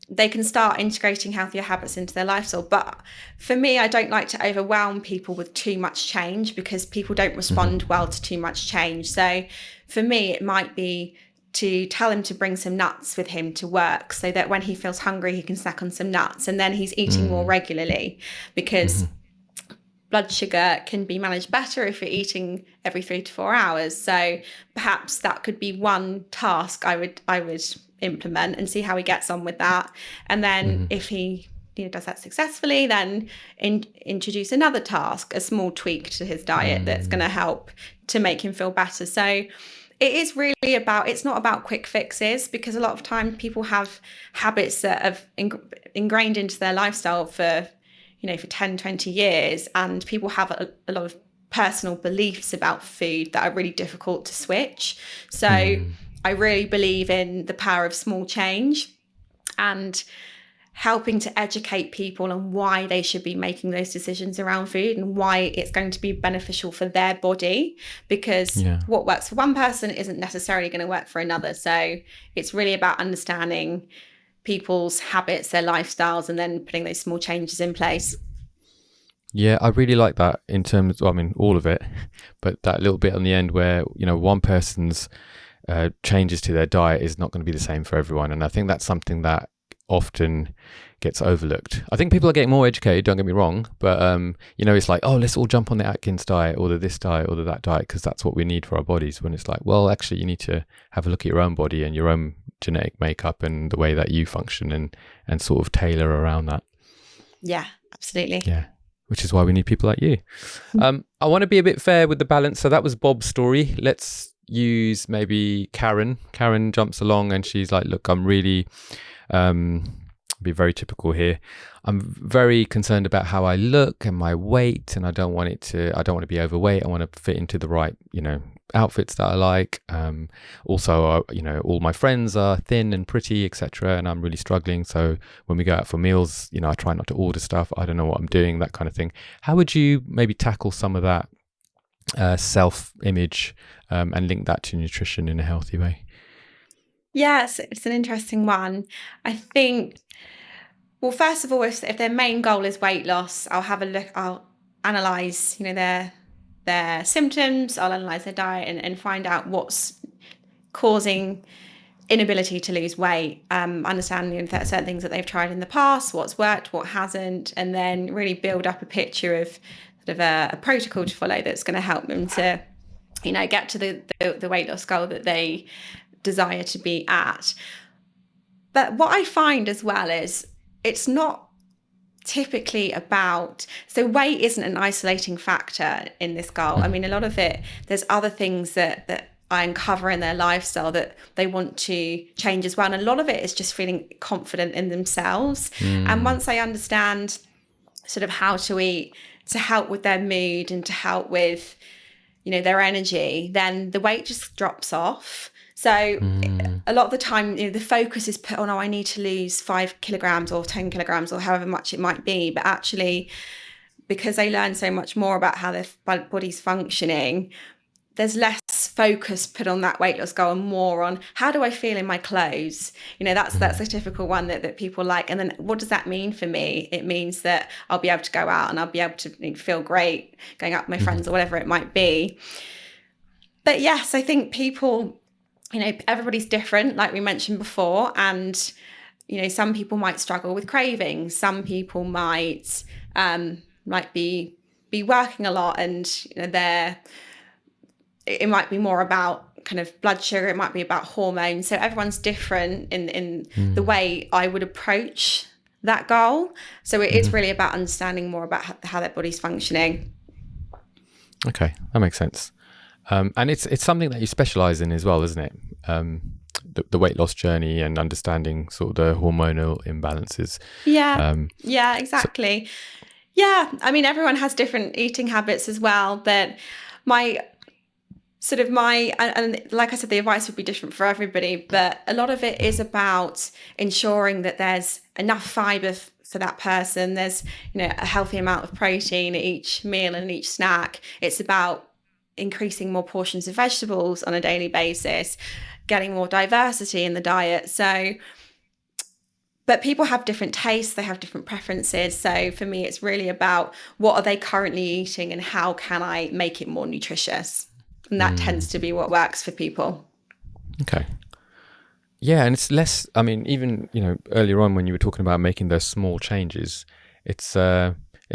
they can start integrating healthier habits into their lifestyle. But for me, I don't like to overwhelm people with too much change because people don't respond well to too much change. So for me, it might be to tell him to bring some nuts with him to work so that when he feels hungry, he can snack on some nuts, and then he's eating more regularly, because blood sugar can be managed better if you're eating every 3 to 4 hours. So perhaps that could be one task I would implement and see how he gets on with that. And then if he does that successfully, then introduce another task, a small tweak to his diet that's going to help to make him feel better. So it is really it's not about quick fixes, because a lot of time people have habits that have ingrained into their lifestyle for 10, 20 years, and people have a lot of personal beliefs about food that are really difficult to switch. So I really believe in the power of small change and helping to educate people on why they should be making those decisions around food and why it's going to be beneficial for their body, because what works for one person isn't necessarily going to work for another. So it's really about understanding people's habits, their lifestyles, and then putting those small changes in place. Yeah, I really like that in terms of, I mean, all of it, but that little bit on the end where, one person's changes to their diet is not going to be the same for everyone. And I think that's something that often gets overlooked. I think people are getting more educated, don't get me wrong, but it's like, oh, let's all jump on the Atkins diet or this diet or that diet because that's what we need for our bodies, when it's like, well, actually you need to have a look at your own body and your own genetic makeup and the way that you function and sort of tailor around that. Yeah, absolutely. Yeah, which is why we need people like you. I want to be a bit fair with the balance. So that was Bob's story. Let's use maybe Karen. Karen jumps along and she's like, look, I'm really be very typical here. I'm very concerned about how I look and my weight, and I don't want to be overweight. I want to fit into the right, outfits that I like. Also, all my friends are thin and pretty, etc., and I'm really struggling. So when we go out for meals, I try not to order stuff. I don't know what I'm doing, that kind of thing. How would you maybe tackle some of that self-image and link that to nutrition in a healthy way? Yes, it's an interesting one. I think, well, first of all, if their main goal is weight loss, I'll have a look, I'll analyse, their symptoms, I'll analyse their diet and find out what's causing inability to lose weight, understand certain things that they've tried in the past, what's worked, what hasn't, and then really build up a picture of sort of a protocol to follow that's going to help them to, get to the weight loss goal that they desire to be at. But what I find as well is it's not typically about, so weight isn't an isolating factor in this goal. I mean, a lot of it, there's other things that I uncover in their lifestyle that they want to change as well. And a lot of it is just feeling confident in themselves. And once I understand sort of how to eat to help with their mood and to help with, their energy, then the weight just drops off. So a lot of the time, the focus is put on, I need to lose 5 kilograms or 10 kilograms or however much it might be. But actually, because they learn so much more about how their body's functioning, there's less focus put on that weight loss goal and more on how do I feel in my clothes. That's a typical one that people like. And then what does that mean for me? It means that I'll be able to go out and I'll be able to feel great going out with my friends or whatever it might be. But yes, I think people, everybody's different, like we mentioned before. And, some people might struggle with cravings. Some people might be working a lot, and, it might be more about kind of blood sugar. It might be about hormones. So everyone's different in the way I would approach that goal. So it is really about understanding more about how their body's functioning. Okay, that makes sense. And it's something that you specialize in as well, isn't it? The weight loss journey and understanding sort of the hormonal imbalances. Yeah, exactly. I mean, everyone has different eating habits as well, but and like I said, the advice would be different for everybody, but a lot of it is about ensuring that there's enough fibre for that person. There's, a healthy amount of protein at each meal and each snack. It's about increasing more portions of vegetables on a daily basis, getting more diversity in the diet. But people have different tastes, they have different preferences. So for me, it's really about what are they currently eating and how can I make it more nutritious? And that tends to be what works for people. Okay. Yeah, and it's less, I mean, even, earlier on when you were talking about making those small changes, it's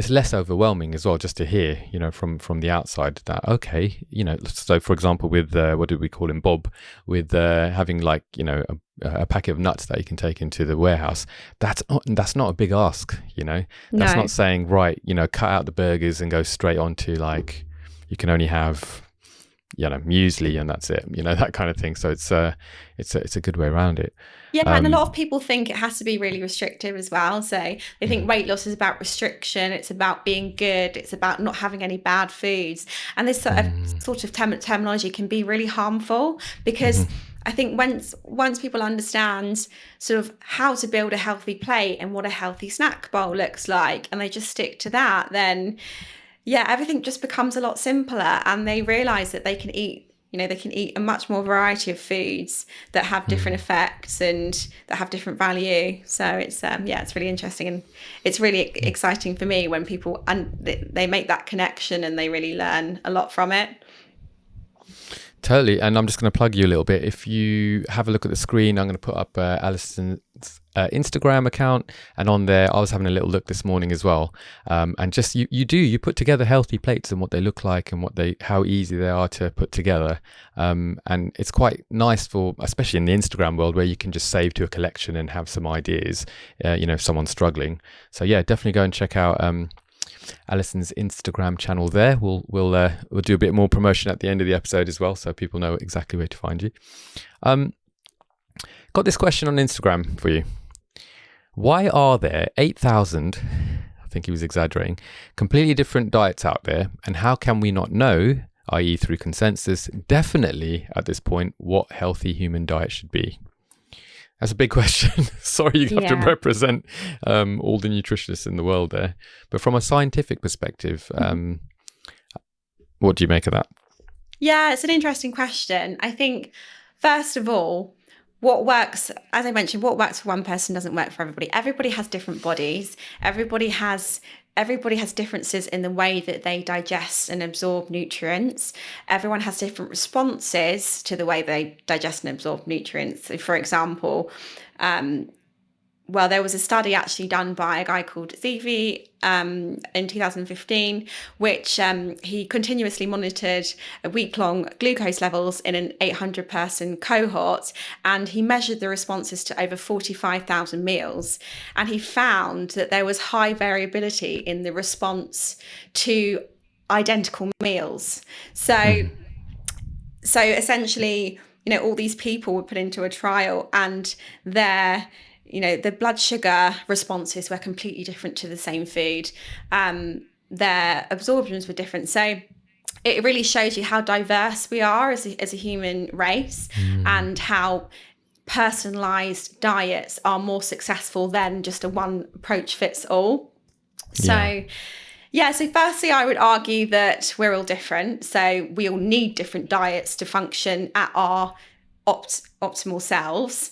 less overwhelming as well, just to hear, from the outside that, okay, so for example, with, what did we call him, Bob, with having like, a packet of nuts that you can take into the warehouse, that's not a big ask, That's not saying, right, cut out the burgers and go straight on to like, you can only have muesli and that's it, that kind of thing. So it's a good way around it. And a lot of people think it has to be really restrictive as well. So they think weight loss is about restriction, it's about being good, it's about not having any bad foods. And this sort of terminology can be really harmful, because I think once people understand sort of how to build a healthy plate and what a healthy snack bowl looks like, and they just stick to that, then everything just becomes a lot simpler, and they realize that they can eat a much more variety of foods that have different effects and that have different value. So it's it's really interesting, and it's really exciting for me when people they make that connection and they really learn a lot from it. Totally. And I'm just going to plug you a little bit. If you have a look at the screen, I'm going to put up Alison's Instagram account, and on there I was having a little look this morning as well, and just you put together healthy plates and what they look like and how easy they are to put together, and it's quite nice for, especially in the Instagram world, where you can just save to a collection and have some ideas, if someone's struggling. So definitely go and check out Alison's Instagram channel there. We'll do a bit more promotion at the end of the episode as well, so people know exactly where to find you. Got this question on Instagram for you. Why are there 8,000, I think he was exaggerating, completely different diets out there, and how can we not know, i.e. through consensus, definitely at this point, what healthy human diet should be? That's a big question. Sorry, you have to represent all the nutritionists in the world there. But from a scientific perspective, what do you make of that? Yeah, it's an interesting question. I think, first of all, what works, as I mentioned, what works for one person doesn't work for everybody. Everybody has different bodies. Everybody has differences in the way that they digest and absorb nutrients. Everyone has different responses to the way they digest and absorb nutrients. So, for example, there was a study actually done by a guy called Zivi in 2015, which he continuously monitored week-long glucose levels in an 800-person cohort, and he measured the responses to over 45,000 meals, and he found that there was high variability in the response to identical meals. So essentially, all these people were put into a trial, and the blood sugar responses were completely different to the same food. Their absorptions were different. So it really shows you how diverse we are as a human race, and how personalized diets are more successful than just a one approach fits all. So firstly, I would argue that we're all different. So we all need different diets to function at our optimal selves.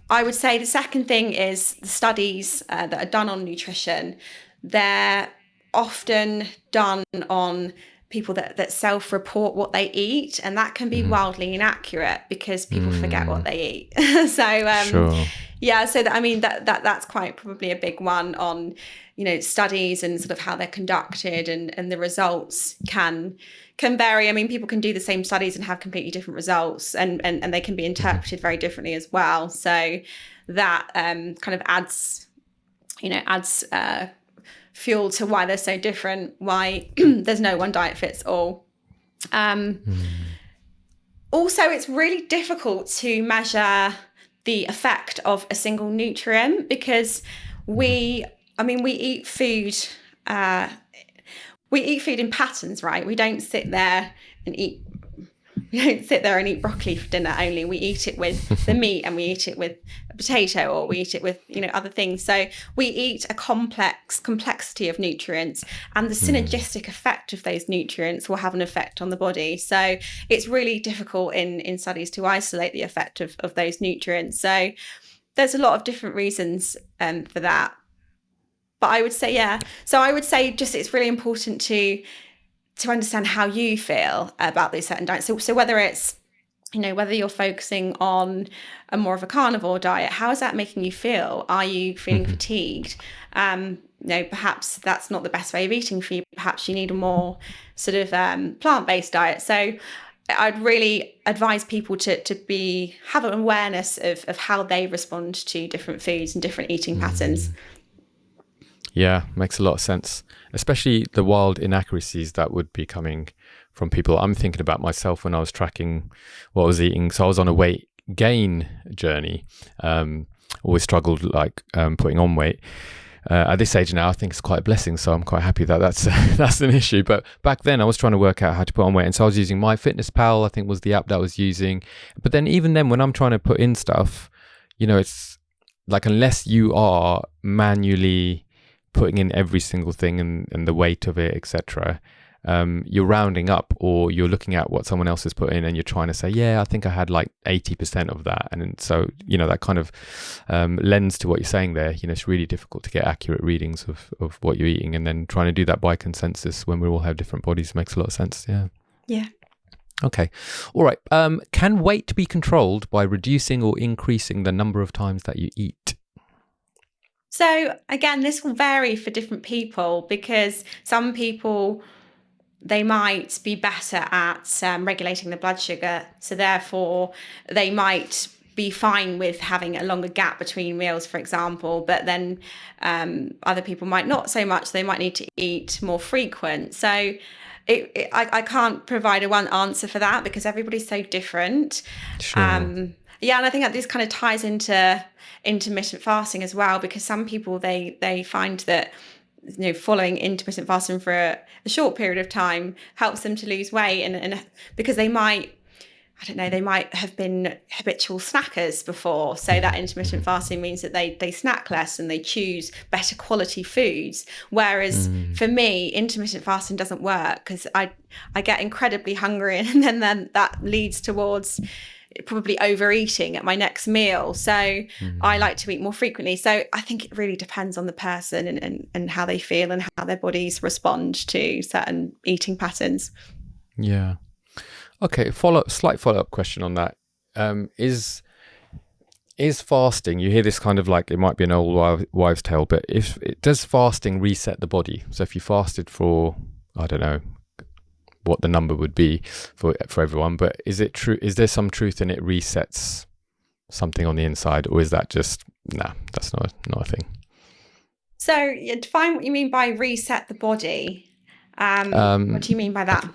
I would say the second thing is the studies that are done on nutrition. They're often done on people that self-report what they eat, and that can be wildly inaccurate because people forget what they eat. Sure. Yeah, so that, I mean, that's quite probably a big one on, studies and sort of how they're conducted, and the results can vary. I mean, people can do the same studies and have completely different results, and they can be interpreted very differently as well. So that kind of adds fuel to why they're so different, why there's no one diet fits all. Also, it's really difficult to measure the effect of a single nutrient because we eat food in patterns, right? We don't sit there and eat broccoli for dinner only. We eat it with the meat, and we eat it with a potato, or we eat it with other things. So we eat a complexity of nutrients, and the synergistic effect of those nutrients will have an effect on the body. So it's really difficult in studies to isolate the effect of those nutrients. So there's a lot of different reasons for that. But I would say, just it's really important to understand how you feel about these certain diets. So whether it's, whether you're focusing on a more of a carnivore diet, how is that making you feel? Are you feeling fatigued? Perhaps that's not the best way of eating for you. Perhaps you need a more sort of plant-based diet. So I'd really advise people to have an awareness of how they respond to different foods and different eating patterns. Yeah, makes a lot of sense, especially the wild inaccuracies that would be coming from people. I'm thinking about myself when I was tracking what I was eating. So I was on a weight gain journey, always struggled putting on weight. At this age now, I think it's quite a blessing. So I'm quite happy that that's an issue. But back then I was trying to work out how to put on weight. And so I was using MyFitnessPal, I think was the app that I was using. But then even then, when I'm trying to put in stuff, it's like, unless you are manually putting in every single thing and the weight of it, etc., you're rounding up, or you're looking at what someone else has put in and you're trying to say, I think I had like 80% of that. And so, that kind of lends to what you're saying there. It's really difficult to get accurate readings of what you're eating, and then trying to do that by consensus when we all have different bodies makes a lot of sense. Yeah. Okay. All right. Can weight be controlled by reducing or increasing the number of times that you eat? So again, this will vary for different people, because some people, they might be better at regulating the blood sugar. So therefore, they might be fine with having a longer gap between meals, for example. But then other people might not so much. They might need to eat more frequent. So I can't provide a one answer for that, because everybody's so different. Sure. And I think that this kind of ties into intermittent fasting as well, because some people they find that following intermittent fasting for a short period of time helps them to lose weight, and because they might have been habitual snackers before, so that intermittent fasting means that they snack less and they choose better quality foods. Whereas for me, intermittent fasting doesn't work, because I get incredibly hungry, and then that leads towards probably overeating at my next meal. So I like to eat more frequently. So I think it really depends on the person and how they feel and how their bodies respond to certain eating patterns. Yeah. Okay. Slight follow-up question on that. Is fasting, you hear this kind of like, it might be an old wives' tale, but does fasting reset the body? So if you fasted for, I don't know what the number would be for everyone, but is it true? Is there some truth in it resets something on the inside, or is that just, that's not a thing? So define what you mean by reset the body. What do you mean by that?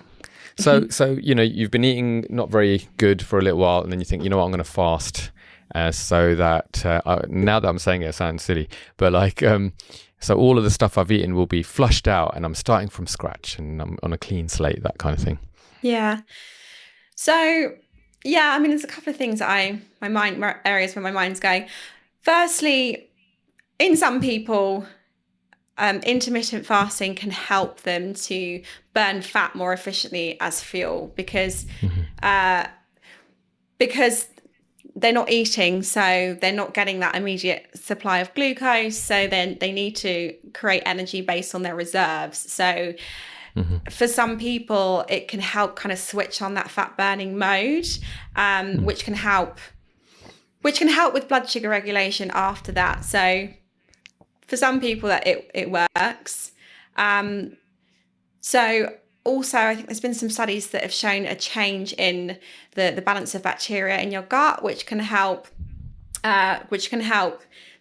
So you've been eating not very good for a little while, and then you think, what, I'm going to fast, so that now that I'm saying it sounds silly, but so all of the stuff I've eaten will be flushed out, and I'm starting from scratch, and I'm on a clean slate, that kind of thing. Yeah. So there's a couple of things that areas where my mind's going. Firstly, in some people, intermittent fasting can help them to burn fat more efficiently as fuel, because they're not eating, so they're not getting that immediate supply of glucose. So then they need to create energy based on their reserves. So For some people, it can help kind of switch on that fat burning mode, which can help with blood sugar regulation after that. So for some people that it works. So also, I think there's been some studies that have shown a change in the balance of bacteria in your gut, which can help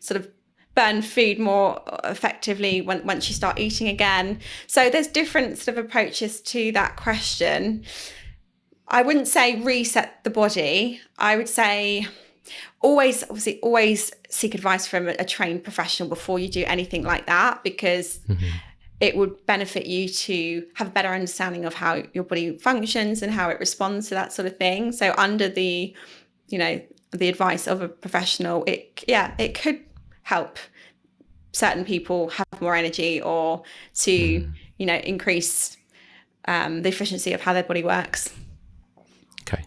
sort of burn food more effectively once you start eating again. So there's different sort of approaches to that question. I wouldn't say reset the body. I would say always seek advice from a trained professional before you do anything like that, because it would benefit you to have a better understanding of how your body functions and how it responds to that sort of thing. So under the advice of a professional, it could help certain people have more energy, or to increase the efficiency of how their body works. Okay.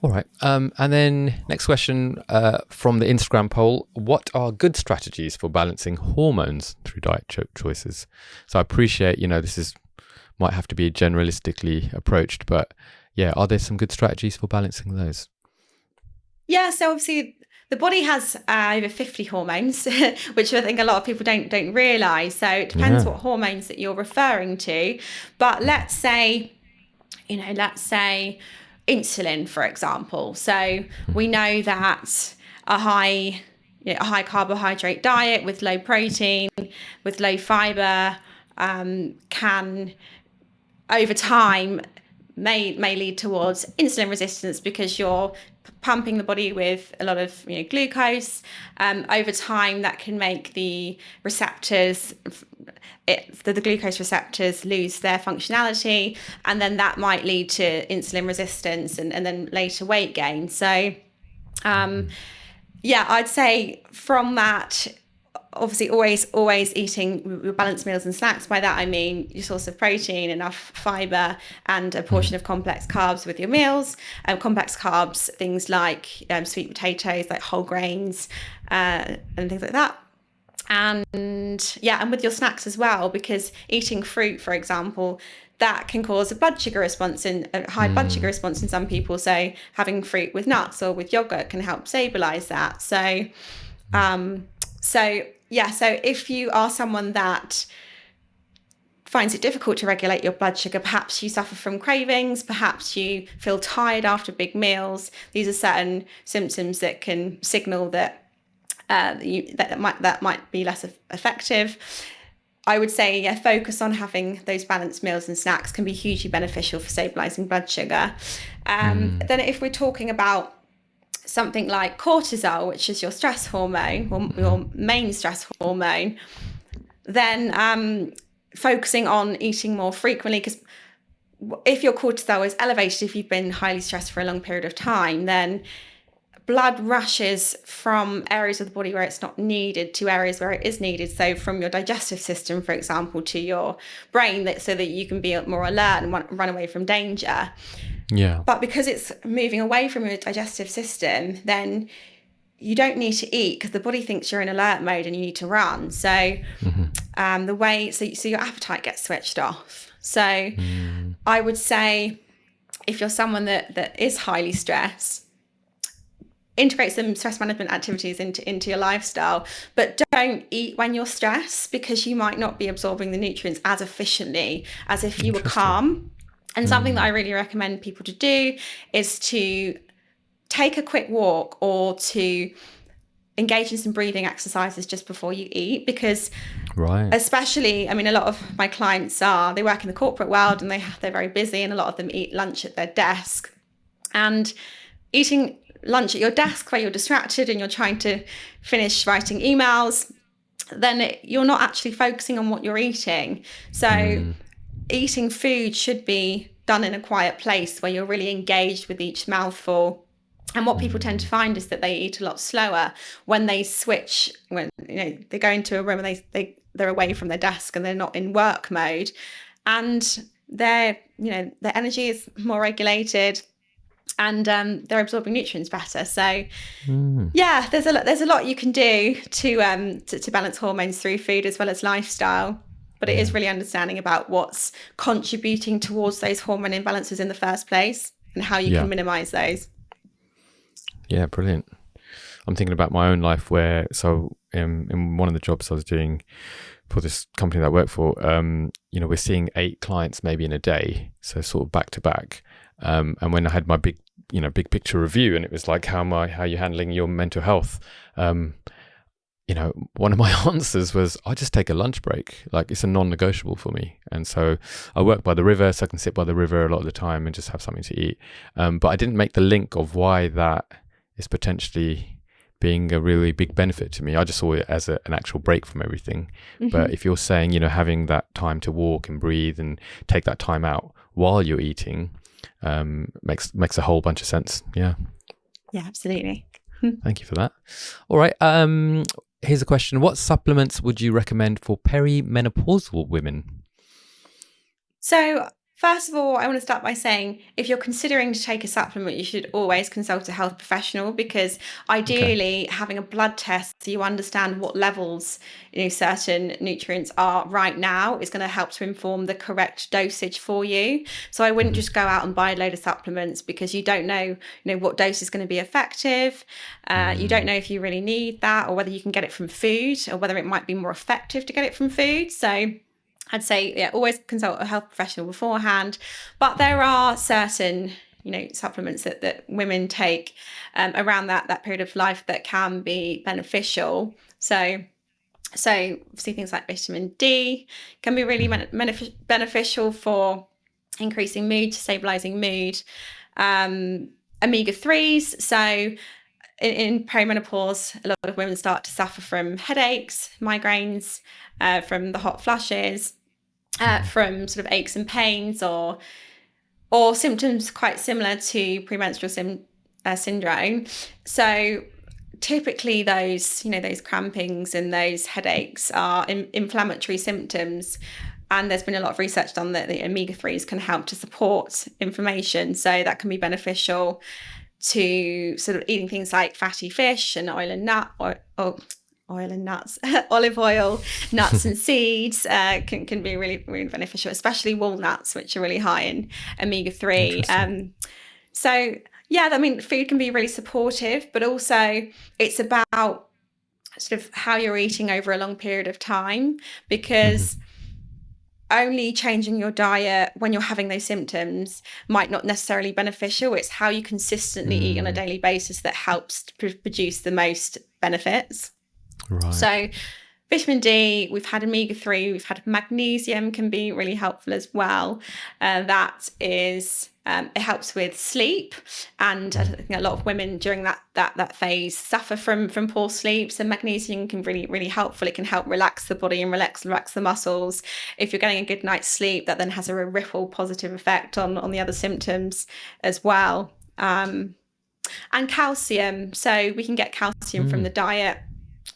All right. And then next question from the Instagram poll: what are good strategies for balancing hormones through diet choices? So I appreciate, this might have to be generalistically approached, but yeah, are there some good strategies for balancing those? Yeah, so obviously the body has over 50 hormones, which I think a lot of people don't realise. So it depends what hormones that you're referring to. But let's say insulin, for example. So we know that a high carbohydrate diet with low protein, with low fibre, can over time may lead towards insulin resistance, because you're pumping the body with a lot of glucose. Over time, that can make the receptors, the glucose receptors, lose their functionality, and then that might lead to insulin resistance and then later weight gain. So I'd say from that, obviously always eating balanced meals and snacks. By that I mean your source of protein, enough fibre, and a portion of complex carbs with your meals. Complex carbs, things like sweet potatoes, like whole grains, and things like that. And with your snacks as well, because eating fruit, for example, that can cause a blood sugar response, and a high blood sugar response in some people. So having fruit with nuts or with yogurt can help stabilise that. So if you are someone that finds it difficult to regulate your blood sugar, perhaps you suffer from cravings, perhaps you feel tired after big meals, these are certain symptoms that can signal that that might be less effective. I would say, focus on having those balanced meals and snacks can be hugely beneficial for stabilising blood sugar. Then if we're talking about something like cortisol, which is your stress hormone, or your main stress hormone, then focusing on eating more frequently, because if your cortisol is elevated, if you've been highly stressed for a long period of time, then blood rushes from areas of the body where it's not needed to areas where it is needed. So from your digestive system, for example, to your brain, so that you can be more alert and run away from danger. Yeah. But because it's moving away from your digestive system, then you don't need to eat, because the body thinks you're in alert mode and you need to run. So so your appetite gets switched off. So I would say, if you're someone that is highly stressed, integrate some stress management activities into your lifestyle, but don't eat when you're stressed, because you might not be absorbing the nutrients as efficiently as if you were calm. And something that I really recommend people to do is to take a quick walk, or to engage in some breathing exercises just before you eat, because especially, a lot of my clients they work in the corporate world, and they're very busy, and a lot of them eat lunch at their desk. And eating lunch at your desk where you're distracted and you're trying to finish writing emails, then you're not actually focusing on what you're eating. So eating food should be done in a quiet place where you're really engaged with each mouthful. And what people tend to find is that they eat a lot slower when they switch, when they go into a room and they're away from their desk and they're not in work mode, and their energy is more regulated, and they're absorbing nutrients better. So there's a lot you can do to balance hormones through food as well as lifestyle. but it is really understanding about what's contributing towards those hormone imbalances in the first place and how you can minimize those. Yeah, brilliant. I'm thinking about my own life where, so in one of the jobs I was doing for this company that I work for, we're seeing 8 clients maybe in a day, so sort of back to back. And when I had my big picture review, and it was like, how are you handling your mental health? One of my answers was, I just take a lunch break. Like, it's a non-negotiable for me. And so I work by the river, so I can sit by the river a lot of the time and just have something to eat. But I didn't make the link of why that is potentially being a really big benefit to me. I just saw it as an actual break from everything. Mm-hmm. But if you're saying, having that time to walk and breathe and take that time out while you're eating, makes a whole bunch of sense. Yeah. Yeah, absolutely. Thank you for that. All right. Here's a question. What supplements would you recommend for perimenopausal women? So, first of all, I want to start by saying if you're considering to take a supplement, you should always consult a health professional, because ideally having a blood test so you understand what levels certain nutrients are right now is going to help to inform the correct dosage for you. So I wouldn't just go out and buy a load of supplements because you don't know, what dose is going to be effective. You don't know if you really need that, or whether you can get it from food, or whether it might be more effective to get it from food. So I'd say, always consult a health professional beforehand. But there are certain, supplements that women take around that period of life that can be beneficial. So obviously things like vitamin D can be really beneficial for increasing mood, stabilizing mood. Omega-3s. So in perimenopause, a lot of women start to suffer from headaches, migraines, from the hot flushes, from sort of aches and pains, or symptoms quite similar to premenstrual syndrome. So typically those crampings and those headaches are inflammatory symptoms. And there's been a lot of research done that the omega-3s can help to support inflammation. So that can be beneficial to sort of eating things like fatty fish and oil and nuts, olive oil, nuts and seeds can be really, really beneficial, especially walnuts, which are really high in omega-3. So yeah, I mean, food can be really supportive, but also it's about sort of how you're eating over a long period of time, because only changing your diet when you're having those symptoms might not necessarily be beneficial. It's how you consistently eat on a daily basis that helps to produce the most benefits. Right. So vitamin D, we've had omega-3, we've had magnesium can be really helpful as well. That is, it helps with sleep. And I think a lot of women during that phase suffer from poor sleep. So magnesium can really, really helpful. It can help relax the body and relax the muscles. If you're getting a good night's sleep, that then has a ripple positive effect on the other symptoms as well. And calcium. So we can get calcium from the diet.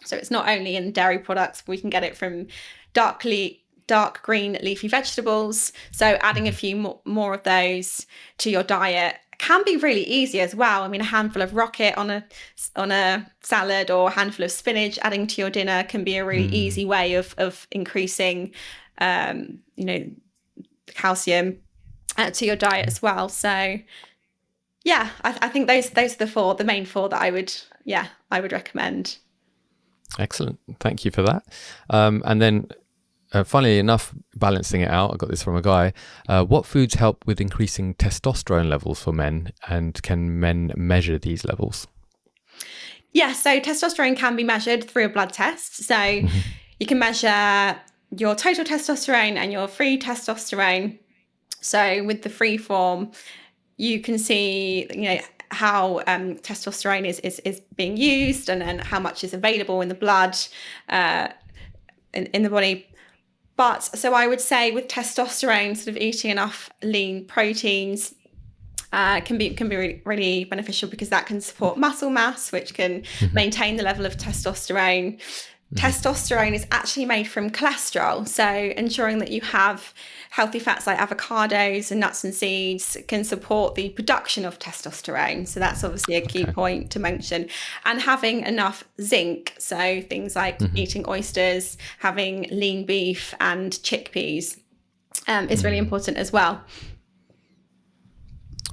So it's not only in dairy products, but we can get it from dark green leafy vegetables. So adding a few more of those to your diet can be really easy as well. I mean, a handful of rocket on a salad, or a handful of spinach adding to your dinner can be a really easy way of increasing, calcium to your diet as well. So yeah, I think those are the main four that I would recommend. Excellent. Thank you for that. And then funnily enough, balancing it out, I got this from a guy. What foods help with increasing testosterone levels for men, and can men measure these levels? Yeah, so testosterone can be measured through a blood test. So you can measure your total testosterone and your free testosterone. So with the free form, you can see, how testosterone is being used, and then how much is available in the blood, in the body. But so I would say with testosterone, sort of eating enough lean proteins can be really, really beneficial, because that can support muscle mass, which can maintain the level of testosterone. testosterone is actually made from cholesterol. So ensuring that you have healthy fats like avocados and nuts and seeds can support the production of testosterone. So that's obviously a key point to mention. And having enough zinc. So things like eating oysters, having lean beef and chickpeas is really important as well.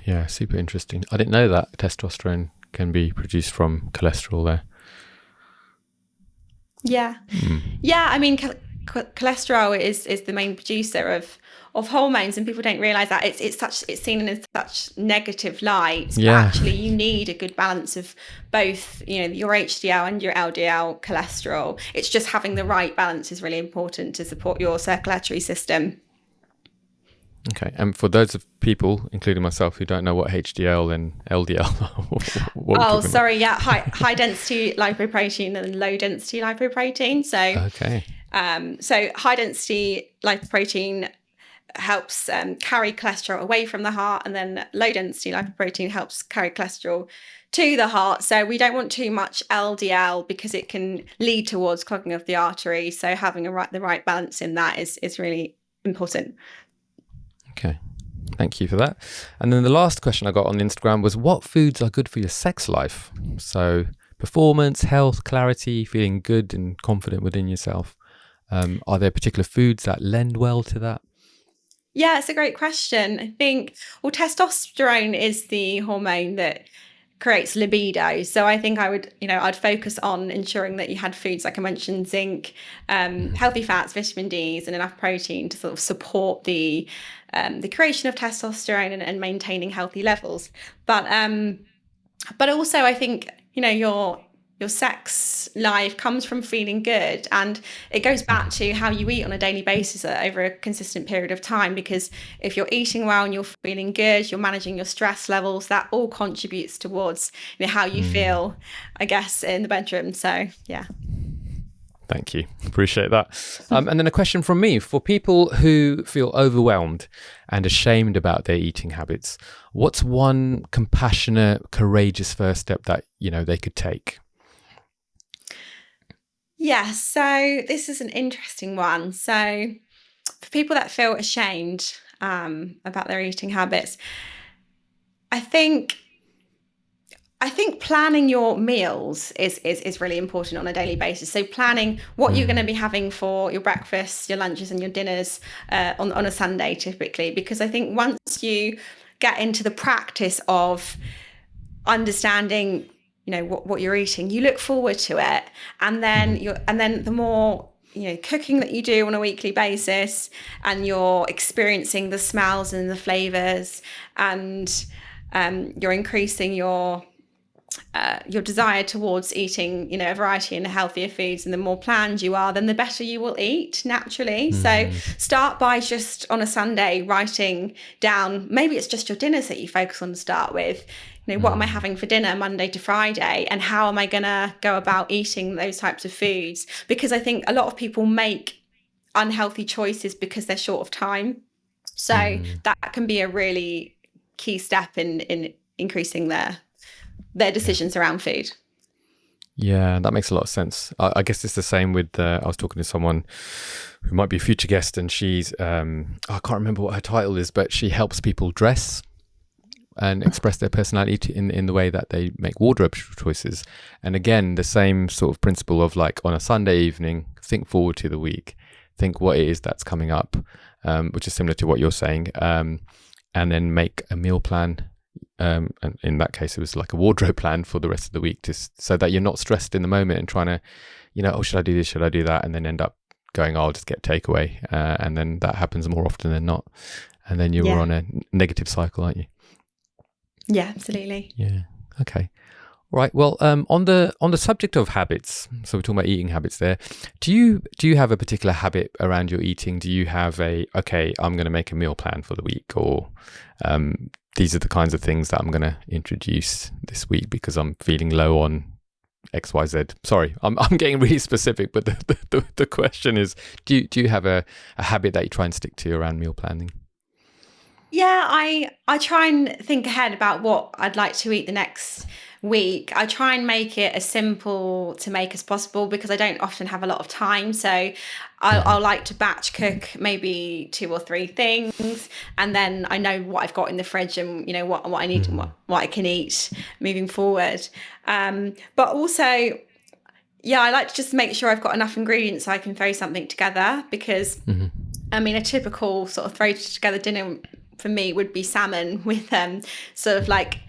Yeah, super interesting. I didn't know that testosterone can be produced from cholesterol there. Yeah. Yeah, I mean, cholesterol is the main producer of hormones, and people don't realize that it's seen in such negative light. But actually you need a good balance of both, your HDL and your LDL cholesterol. It's just having the right balance is really important to support your circulatory system. Okay, and for those of people, including myself, who don't know what HDL and LDL are, high density lipoprotein and low density lipoprotein. So high density lipoprotein helps carry cholesterol away from the heart, and then low density lipoprotein helps carry cholesterol to the heart. So we don't want too much LDL because it can lead towards clogging of the artery. So having the right balance in that is really important. Okay, thank you for that. And then the last question I got on Instagram was, what foods are good for your sex life? So performance, health, clarity, feeling good and confident within yourself. Are there particular foods that lend well to that? Yeah, it's a great question. I think, testosterone is the hormone that creates libido. So I think I'd focus on ensuring that you had foods like I mentioned, zinc, healthy fats, vitamin D's, and enough protein to sort of support the creation of testosterone and maintaining healthy levels. But also I think your sex life comes from feeling good, and it goes back to how you eat on a daily basis over a consistent period of time, because if you're eating well and you're feeling good, you're managing your stress levels, that all contributes towards how you feel, I guess, in the bedroom. So yeah. Thank you. Appreciate that. And then a question from me: for people who feel overwhelmed and ashamed about their eating habits, what's one compassionate, courageous first step that they could take? Yeah, so this is an interesting one. So for people that feel ashamed about their eating habits, I think planning your meals is really important on a daily basis. So planning what you're going to be having for your breakfast, your lunches and your dinners on a Sunday typically, because I think once you get into the practice of understanding what you're eating, you look forward to it, and then the more cooking that you do on a weekly basis, and you're experiencing the smells and the flavors, and you're increasing your desire towards eating a variety and healthier foods, and the more planned you are, then the better you will eat naturally. So start by just on a Sunday writing down, maybe it's just your dinners that you focus on to start with. What am I having for dinner Monday to Friday, and how am I going to go about eating those types of foods? Because I think a lot of people make unhealthy choices because they're short of time. So that can be a really key step in increasing their decisions around food. Yeah, that makes a lot of sense. I guess it's the same with, I was talking to someone who might be a future guest, and she's, I can't remember what her title is, but she helps people dress and express their personality in the way that they make wardrobe choices. And again, the same sort of principle of, like, on a Sunday evening, think forward to the week, think what it is that's coming up, which is similar to what you're saying, and then make a meal plan. And in that case, it was like a wardrobe plan for the rest of the week, just so that you're not stressed in the moment and trying to, should I do this? Should I do that? And then end up going, I'll just get takeaway. And then that happens more often than not. And then you're on a negative cycle, aren't you? Yeah, absolutely. Yeah. Okay. Right. Well, on the subject of habits, so we're talking about eating habits there. Do you have a particular habit around your eating? Do you have I'm going to make a meal plan for the week, or these are the kinds of things that I'm going to introduce this week because I'm feeling low on XYZ? Sorry, I'm getting really specific, but the question is, do you have a habit that you try and stick to around meal planning? Yeah, I try and think ahead about what I'd like to eat the next week, I try and make it as simple to make as possible because I don't often have a lot of time. So I'll like to batch cook maybe 2 or 3 things, and then I know what I've got in the fridge and what I need and what I can eat moving forward. But also, yeah, I like to just make sure I've got enough ingredients so I can throw something together because I mean, a typical sort of throw together dinner for me would be salmon with sort of like,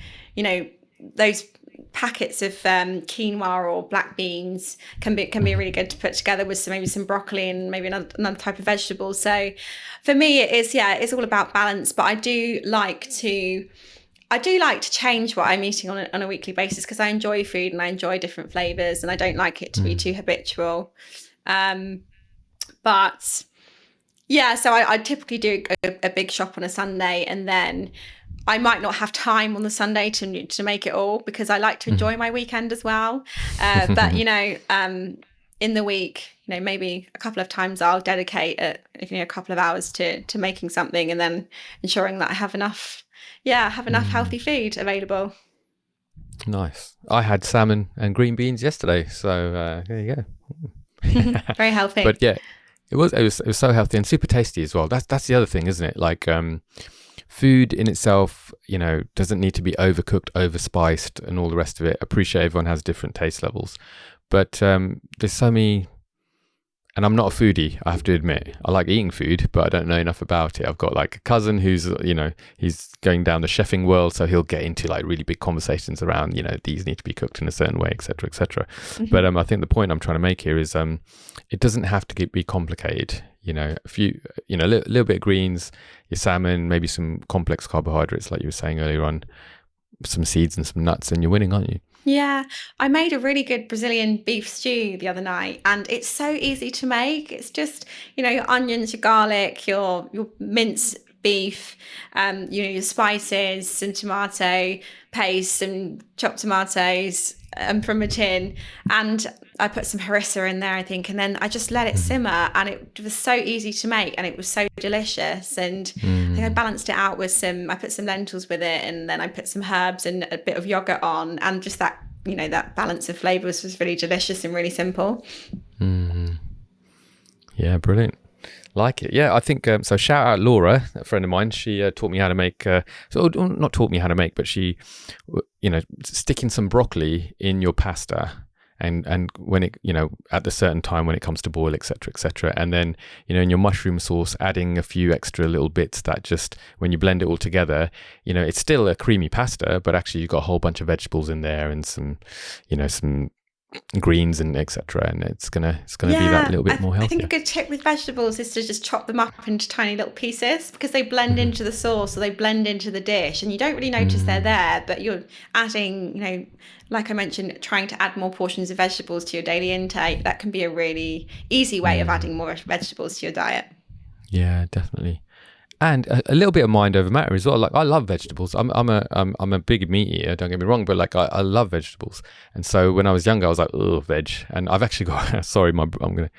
those packets of quinoa or black beans can be really good to put together with maybe some broccoli and maybe another type of vegetable. So for me, it's all about balance. But I do like to change what I'm eating on a weekly basis because I enjoy food and I enjoy different flavors and I don't like it to be too habitual. But yeah, so I typically do a big shop on a Sunday, and then I might not have time on the Sunday to make it all because I like to enjoy my weekend as well. But in the week, maybe a couple of times I'll dedicate a couple of hours to making something, and then ensuring that I have enough healthy food available. Nice. I had salmon and green beans yesterday, so there you go. Very healthy. But yeah, it was so healthy and super tasty as well. That's the other thing, isn't it? Like food in itself, doesn't need to be overcooked, overspiced, and all the rest of it. Appreciate everyone has different taste levels, but there's so many. And I'm not a foodie, I have to admit. I like eating food, but I don't know enough about it. I've got like a cousin who's, he's going down the chefing world, so he'll get into like really big conversations around, these need to be cooked in a certain way, etc., etc. But I think the point I'm trying to make here is it doesn't have to be complicated. A few, a little bit of greens, your salmon, maybe some complex carbohydrates, like you were saying earlier on, some seeds and some nuts, and you're winning, aren't you? Yeah, I made a really good Brazilian beef stew the other night, and it's so easy to make. It's just, your onions, your garlic, your minced beef, your spices, some tomato paste, some chopped tomatoes from a tin, and I put some harissa in there, I think, and then I just let it simmer, and it was so easy to make, and it was so delicious. And I think I balanced it out with I put some lentils with it, and then I put some herbs and a bit of yogurt on, and just that, that balance of flavors was really delicious and really simple. Yeah, brilliant. Like it. Yeah, I think so. Shout out Laura, a friend of mine. She taught me how to make. Not taught me how to make, but she, sticking some broccoli in your pasta, and when it, at the certain time when it comes to boil, etc., and then in your mushroom sauce, adding a few extra little bits that just when you blend it all together, it's still a creamy pasta, but actually you've got a whole bunch of vegetables in there and some, some greens and etc., and it's gonna be that little bit more healthy. I think a good tip with vegetables is to just chop them up into tiny little pieces because they blend into the sauce or they blend into the dish, and you don't really notice they're there, but you're adding, like I mentioned, trying to add more portions of vegetables to your daily intake. That can be a really easy way of adding more vegetables to your diet. Yeah, definitely. And a little bit of mind over matter as well. Like I love vegetables. I'm a big meat eater. Don't get me wrong, but like I love vegetables. And so when I was younger, I was like, oh, veg. And I've actually got. Sorry, I'm going to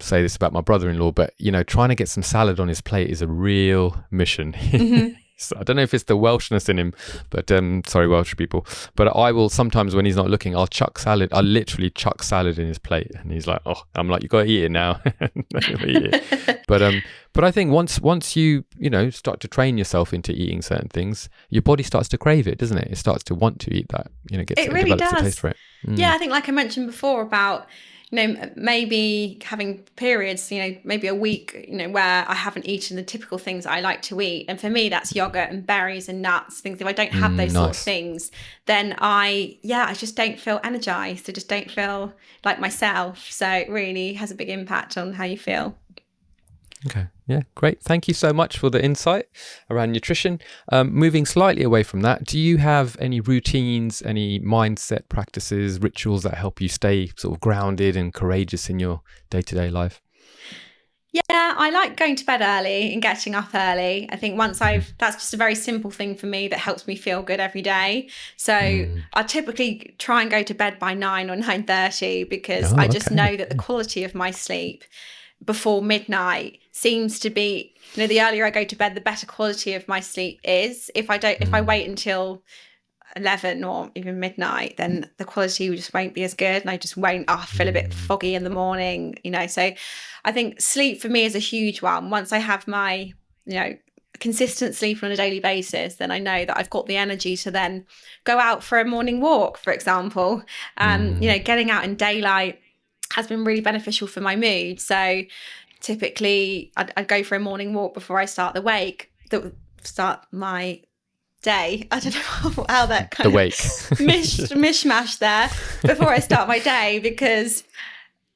say this about my brother-in-law, but trying to get some salad on his plate is a real mission. So I don't know if it's the Welshness in him, but sorry, Welsh people. But I will sometimes when he's not looking, I'll chuck salad. I'll literally chuck salad in his plate, and he's like, "Oh," I'm like, "You got to eat it now." Eat it. But I think once you start to train yourself into eating certain things, your body starts to crave it, doesn't it? It starts to want to eat that. It really does. A taste for it. Yeah, I think like I mentioned before about maybe having periods, maybe a week, where I haven't eaten the typical things I like to eat. And for me, that's yogurt and berries and nuts, things. If I don't have those sort of things, then I just don't feel energized. I just don't feel like myself. So it really has a big impact on how you feel. Okay. Yeah, great. Thank you so much for the insight around nutrition. Moving slightly away from that, do you have any routines, any mindset practices, rituals that help you stay sort of grounded and courageous in your day-to-day life? Yeah, I like going to bed early and getting up early. I think that's just a very simple thing for me that helps me feel good every day. So I typically try and go to bed by 9 or 9:30 because I just know that the quality of my sleep before midnight seems to be, the earlier I go to bed, the better quality of my sleep is. If I wait until 11 or even midnight, then the quality just won't be as good, and I just won't feel a bit foggy in the morning, so I think sleep for me is a huge one. Once I have my consistent sleep on a daily basis, then I know that I've got the energy to then go out for a morning walk, for example. Getting out in daylight has been really beneficial for my mood. So typically I'd go for a morning walk before I start start my day. I don't know how that kind of mishmash there before I start my day, because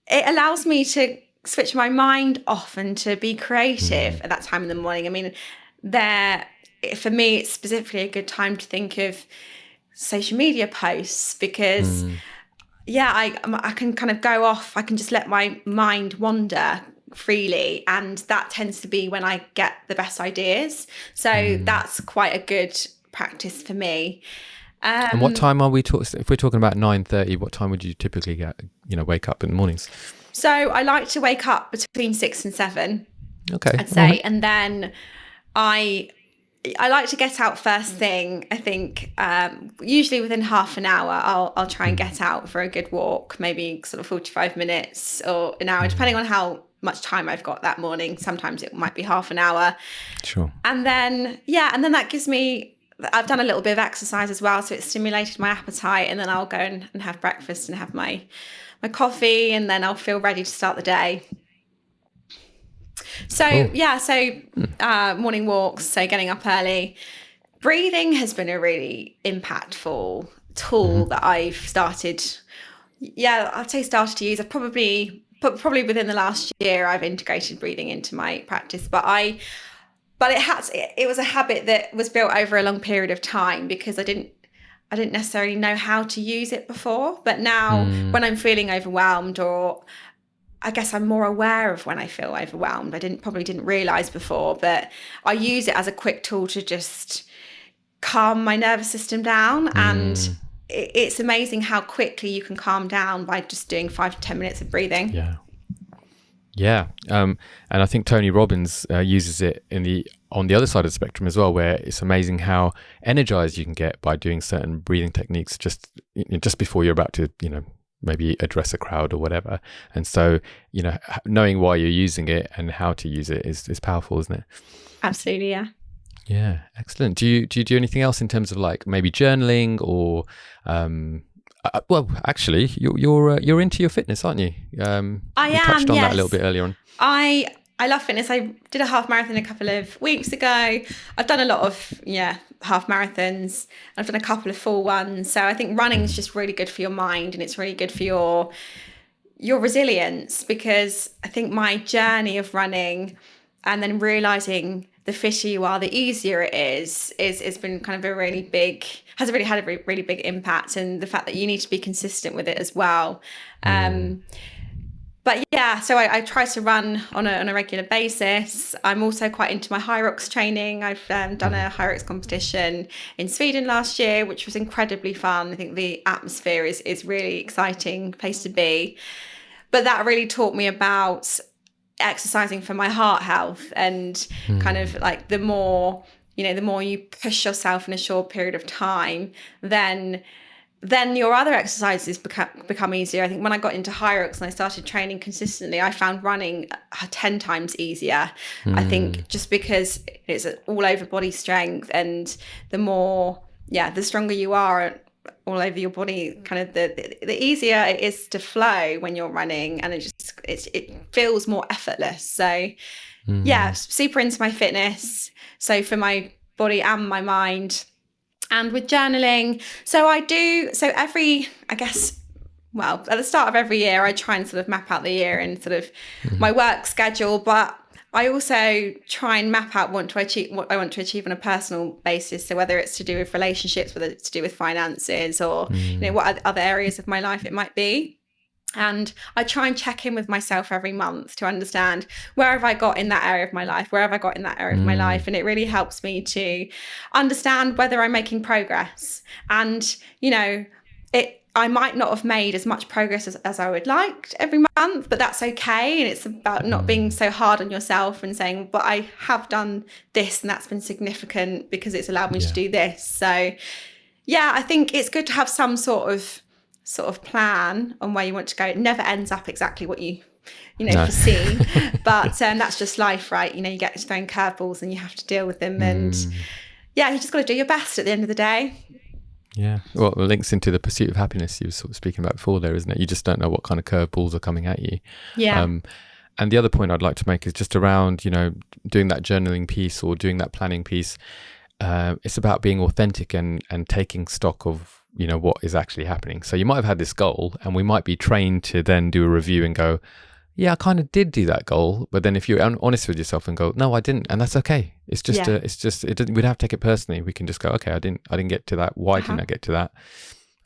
it allows me to switch my mind off and to be creative at that time in the morning. I mean, for me, it's specifically a good time to think of social media posts, because I can kind of go off. I can just let my mind wander freely, and that tends to be when I get the best ideas. So that's quite a good practice for me. And what time are we talking? If we're talking about 9:30, what time would you typically wake up in the mornings? So I like to wake up between 6 and 7. Okay, I'd say, right. And then I like to get out first thing. I think usually within half an hour, I'll try and get out for a good walk, maybe sort of 45 minutes or an hour, depending on how much time I've got that morning. Sometimes it might be half an hour. Sure. And then that gives me, I've done a little bit of exercise as well, so it's stimulated my appetite, and then I'll go and have breakfast and have my coffee, and then I'll feel ready to start the day. So morning walks, so getting up early. Breathing has been a really impactful tool that I've started to use. I've probably within the last year I've integrated breathing into my practice, but it was a habit that was built over a long period of time, because I didn't necessarily know how to use it before. But now when I'm feeling overwhelmed, or I guess I'm more aware of when I feel overwhelmed, I probably didn't realize before, but I use it as a quick tool to just calm my nervous system down. And it's amazing how quickly you can calm down by just doing 5 to 10 minutes of breathing. Yeah. And I think Tony Robbins uses it on the other side of the spectrum as well, where it's amazing how energized you can get by doing certain breathing techniques just before you're about to, maybe address a crowd or whatever. And so, knowing why you're using it and how to use it is powerful, isn't it? Absolutely, yeah. Yeah, excellent. Do you do anything else in terms of like maybe journaling or well, actually, you're into your fitness, aren't you? I am. Touched on yes. that a little bit earlier on. I love fitness. I did a half marathon a couple of weeks ago. I've done a lot of half marathons. I've done a couple of full ones. So I think running is just really good for your mind, and it's really good for your resilience, because I think my journey of running and then realizing the fitter you are, the easier it is been kind of had a really big impact, and the fact that you need to be consistent with it as well. But yeah, so I try to run on a regular basis. I'm also quite into my Rix training. I've done a Rix competition in Sweden last year, which was incredibly fun. I think the atmosphere is really exciting place to be. But that really taught me about exercising for my heart health, and kind of like the more you push yourself in a short period of time, then your other exercises become easier. I think when I got into Rix and I started training consistently, I found running 10 times easier. I think just because it's all over body strength, and the stronger you are all over your body, kind of the easier it is to flow when you're running, and it feels more effortless. So super into my fitness, so for my body and my mind. And with journaling, at the start of every year, I try and sort of map out the year and sort of my work schedule, but I also try and map out what I want to achieve on a personal basis. So whether it's to do with relationships, whether it's to do with finances, or what other areas of my life it might be. And I try and check in with myself every month to understand where have I got in that area of my life, and it really helps me to understand whether I'm making progress. And I might not have made as much progress as I would like every month, but that's okay. And it's about not being so hard on yourself and saying, but I have done this, and that's been significant because it's allowed me to do this. So Yeah, I think it's good to have some sort of plan on where you want to go. It never ends up exactly what you No. foresee, but that's just life, right? You get thrown curveballs and you have to deal with them. And yeah, you just got to do your best at the end of the day. Yeah. Well, it links into the pursuit of happiness you were sort of speaking about before there, isn't it? You just don't know what kind of curveballs are coming at you. Yeah. And the other point I'd like to make is just around, doing that journaling piece or doing that planning piece. It's about being authentic and taking stock of, what is actually happening. So you might have had this goal and we might be trained to then do a review and go, yeah, I kind of did do that goal. But then if you're honest with yourself and go, no, I didn't. And that's okay. It's just, Yeah. we don't have to take it personally. We can just go, okay, I didn't get to that. Why didn't I get to that?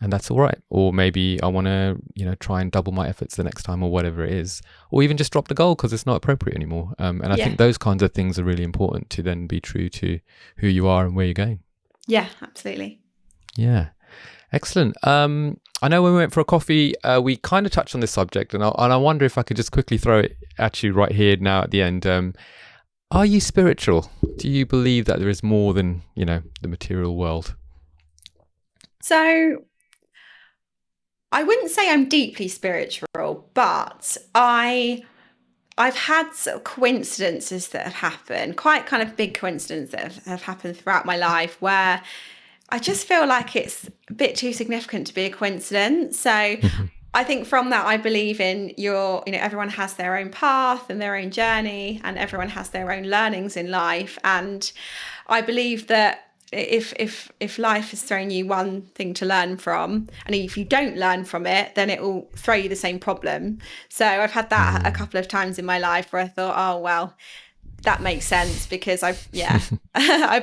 And that's all right. Or maybe I want to, try and double my efforts the next time or whatever it is. Or even just drop the goal because it's not appropriate anymore. And I think those kinds of things are really important to then be true to who you are and where you're going. Yeah, absolutely. Yeah. Excellent. I know when we went for a coffee, we kind of touched on this subject, and I wonder if I could just quickly throw it at you right here now at the end. Are you spiritual? Do you believe that there is more than, the material world? So I wouldn't say I'm deeply spiritual, but I've had sort of coincidences that have happened, quite kind of big coincidences that have happened throughout my life where I just feel like it's a bit too significant to be a coincidence. So I think from that, I believe in everyone has their own path and their own journey, and everyone has their own learnings in life. And I believe that if life has thrown you one thing to learn from, and if you don't learn from it, then it will throw you the same problem. So I've had that a couple of times in my life where I thought, oh, well, that makes sense because I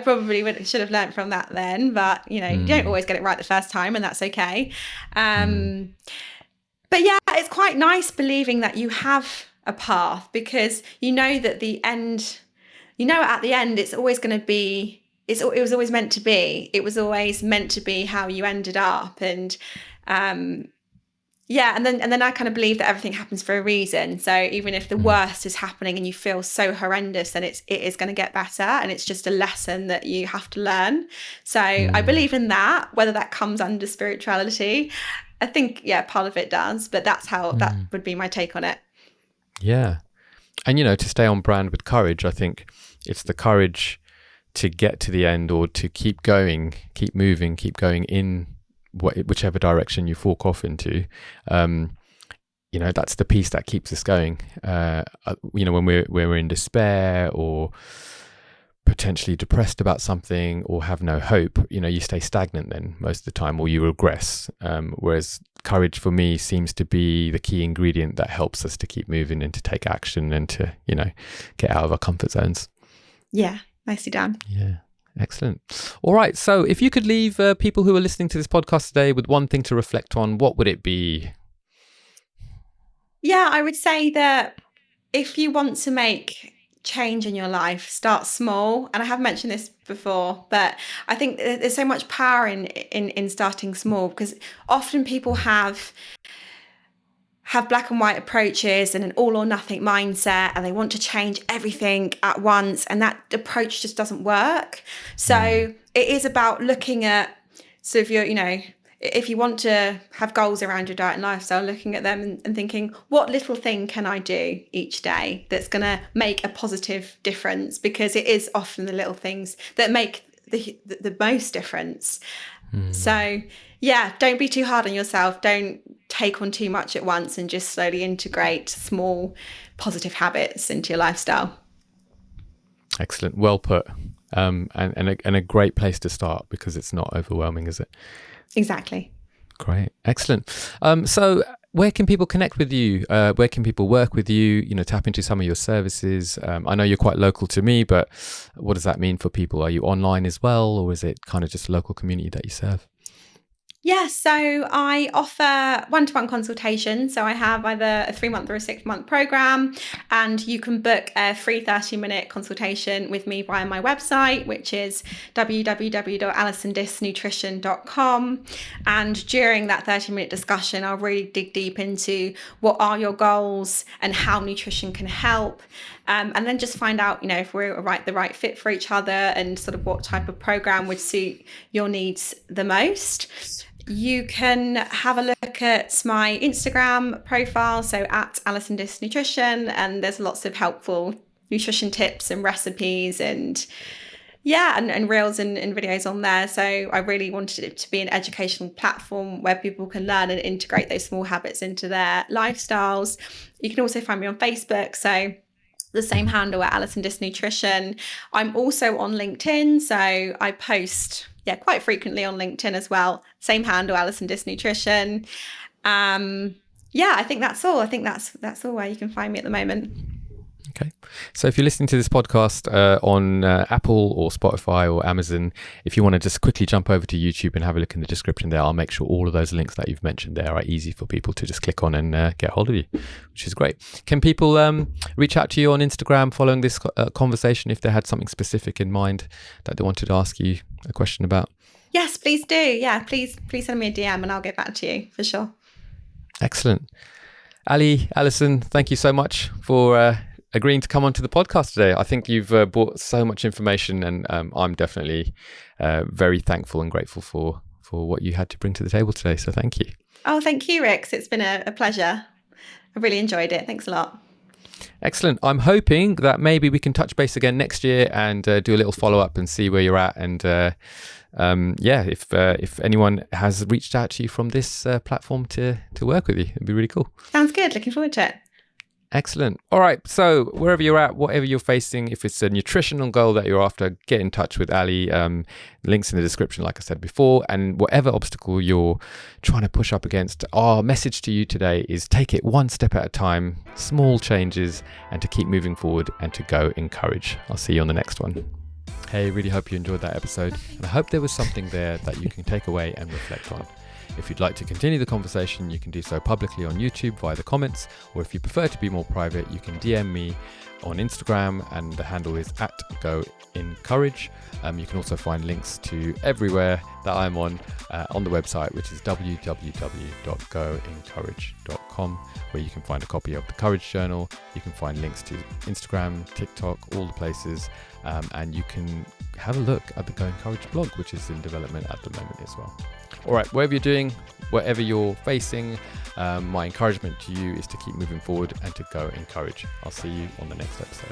probably should have learned from that then, but you don't always get it right the first time, and that's okay. But yeah, it's quite nice believing that you have a path, because that at the end it's always going to be, it was always meant to be. It was always meant to be how you ended up. And and then I kind of believe that everything happens for a reason. So even if the worst is happening and you feel so horrendous, then it is going to get better, and it's just a lesson that you have to learn. So I believe in that. Whether that comes under spirituality, I think part of it does, but that's how that would be my take on it. Yeah. And to stay on brand with courage, I think it's the courage to get to the end, or to keep going, keep moving, keep going in whichever direction you fork off into. That's the piece that keeps us going. When we're in despair or potentially depressed about something or have no hope, you stay stagnant then most of the time, or you regress. Whereas courage for me seems to be the key ingredient that helps us to keep moving and to take action and to, get out of our comfort zones. Yeah, nicely done. Yeah. Excellent. All right. So if you could leave people who are listening to this podcast today with one thing to reflect on, what would it be? Yeah, I would say that if you want to make change in your life, start small. And I have mentioned this before, but I think there's so much power in starting small, because often people have black and white approaches and an all or nothing mindset, and they want to change everything at once, and that approach just doesn't work. So it is about looking at, so if you're, if you want to have goals around your diet and lifestyle, looking at them and thinking, what little thing can I do each day that's going to make a positive difference? Because it is often the little things that make the most difference. So yeah, don't be too hard on yourself. Don't take on too much at once, and just slowly integrate small positive habits into your lifestyle. Excellent. Well put. And a great place to start, because it's not overwhelming, is it? Exactly. Great. Excellent. So where can people connect with you? Where can people work with you? Tap into some of your services. I know you're quite local to me, but what does that mean for people? Are you online as well, or is it kind of just a local community that you serve? Yeah, so I offer one-to-one consultation. So I have either a 3-month or a 6-month program, and you can book a free 30-minute consultation with me via my website, which is www.alisondissnutrition.com. And during that 30-minute discussion, I'll really dig deep into what are your goals and how nutrition can help. And then just find out, if we're the right fit for each other, and sort of what type of program would suit your needs the most. You can have a look at my Instagram profile, so at Alison Diss Nutrition, and there's lots of helpful nutrition tips and recipes and reels and videos on there. So I really wanted it to be an educational platform where people can learn and integrate those small habits into their lifestyles. You can also find me on Facebook, so the same handle at Alison Diss Nutrition. I'm also on LinkedIn, so I post quite frequently on LinkedIn as well. Same handle, Alison Diss Nutrition. I think that's all. I think that's all where you can find me at the moment. Okay. So if you're listening to this podcast on Apple or Spotify or Amazon, if you want to just quickly jump over to YouTube and have a look in the description there, I'll make sure all of those links that you've mentioned there are easy for people to just click on and get hold of you, which is great. Can people reach out to you on Instagram following this conversation if they had something specific in mind that they wanted to ask you a question about? Yes, please do. Yeah, please send me a DM and I'll get back to you for sure. Excellent. Alison, thank you so much for agreeing to come onto the podcast today. I think you've brought so much information, and I'm definitely very thankful and grateful for what you had to bring to the table today. So thank you. Oh, thank you, Rix. It's been a pleasure. I really enjoyed it. Thanks a lot. Excellent. I'm hoping that maybe we can touch base again next year and do a little follow-up and see where you're at. And if anyone has reached out to you from this platform to work with you, it'd be really cool. Sounds good. Looking forward to it. Excellent. All right. So wherever you're at, whatever you're facing, if it's a nutritional goal that you're after, get in touch with Ali. Links in the description, like I said before. And whatever obstacle you're trying to push up against, our message to you today is take it one step at a time, small changes, and to keep moving forward and to go in courage. I'll see you on the next one. Hey, really hope you enjoyed that episode. And I hope there was something there that you can take away and reflect on. If you'd like to continue the conversation, you can do so publicly on YouTube via the comments, or if you prefer to be more private, you can DM me on Instagram, and the handle is @goencourage. You can also find links to everywhere that I'm on the website, which is www.goencourage.com, where you can find a copy of the Courage Journal. You can find links to Instagram, TikTok, all the places, and you can have a look at the Go Encourage blog, which is in development at the moment as well. All right, whatever you're doing, whatever you're facing, my encouragement to you is to keep moving forward and to go encourage. I'll see you on the next episode.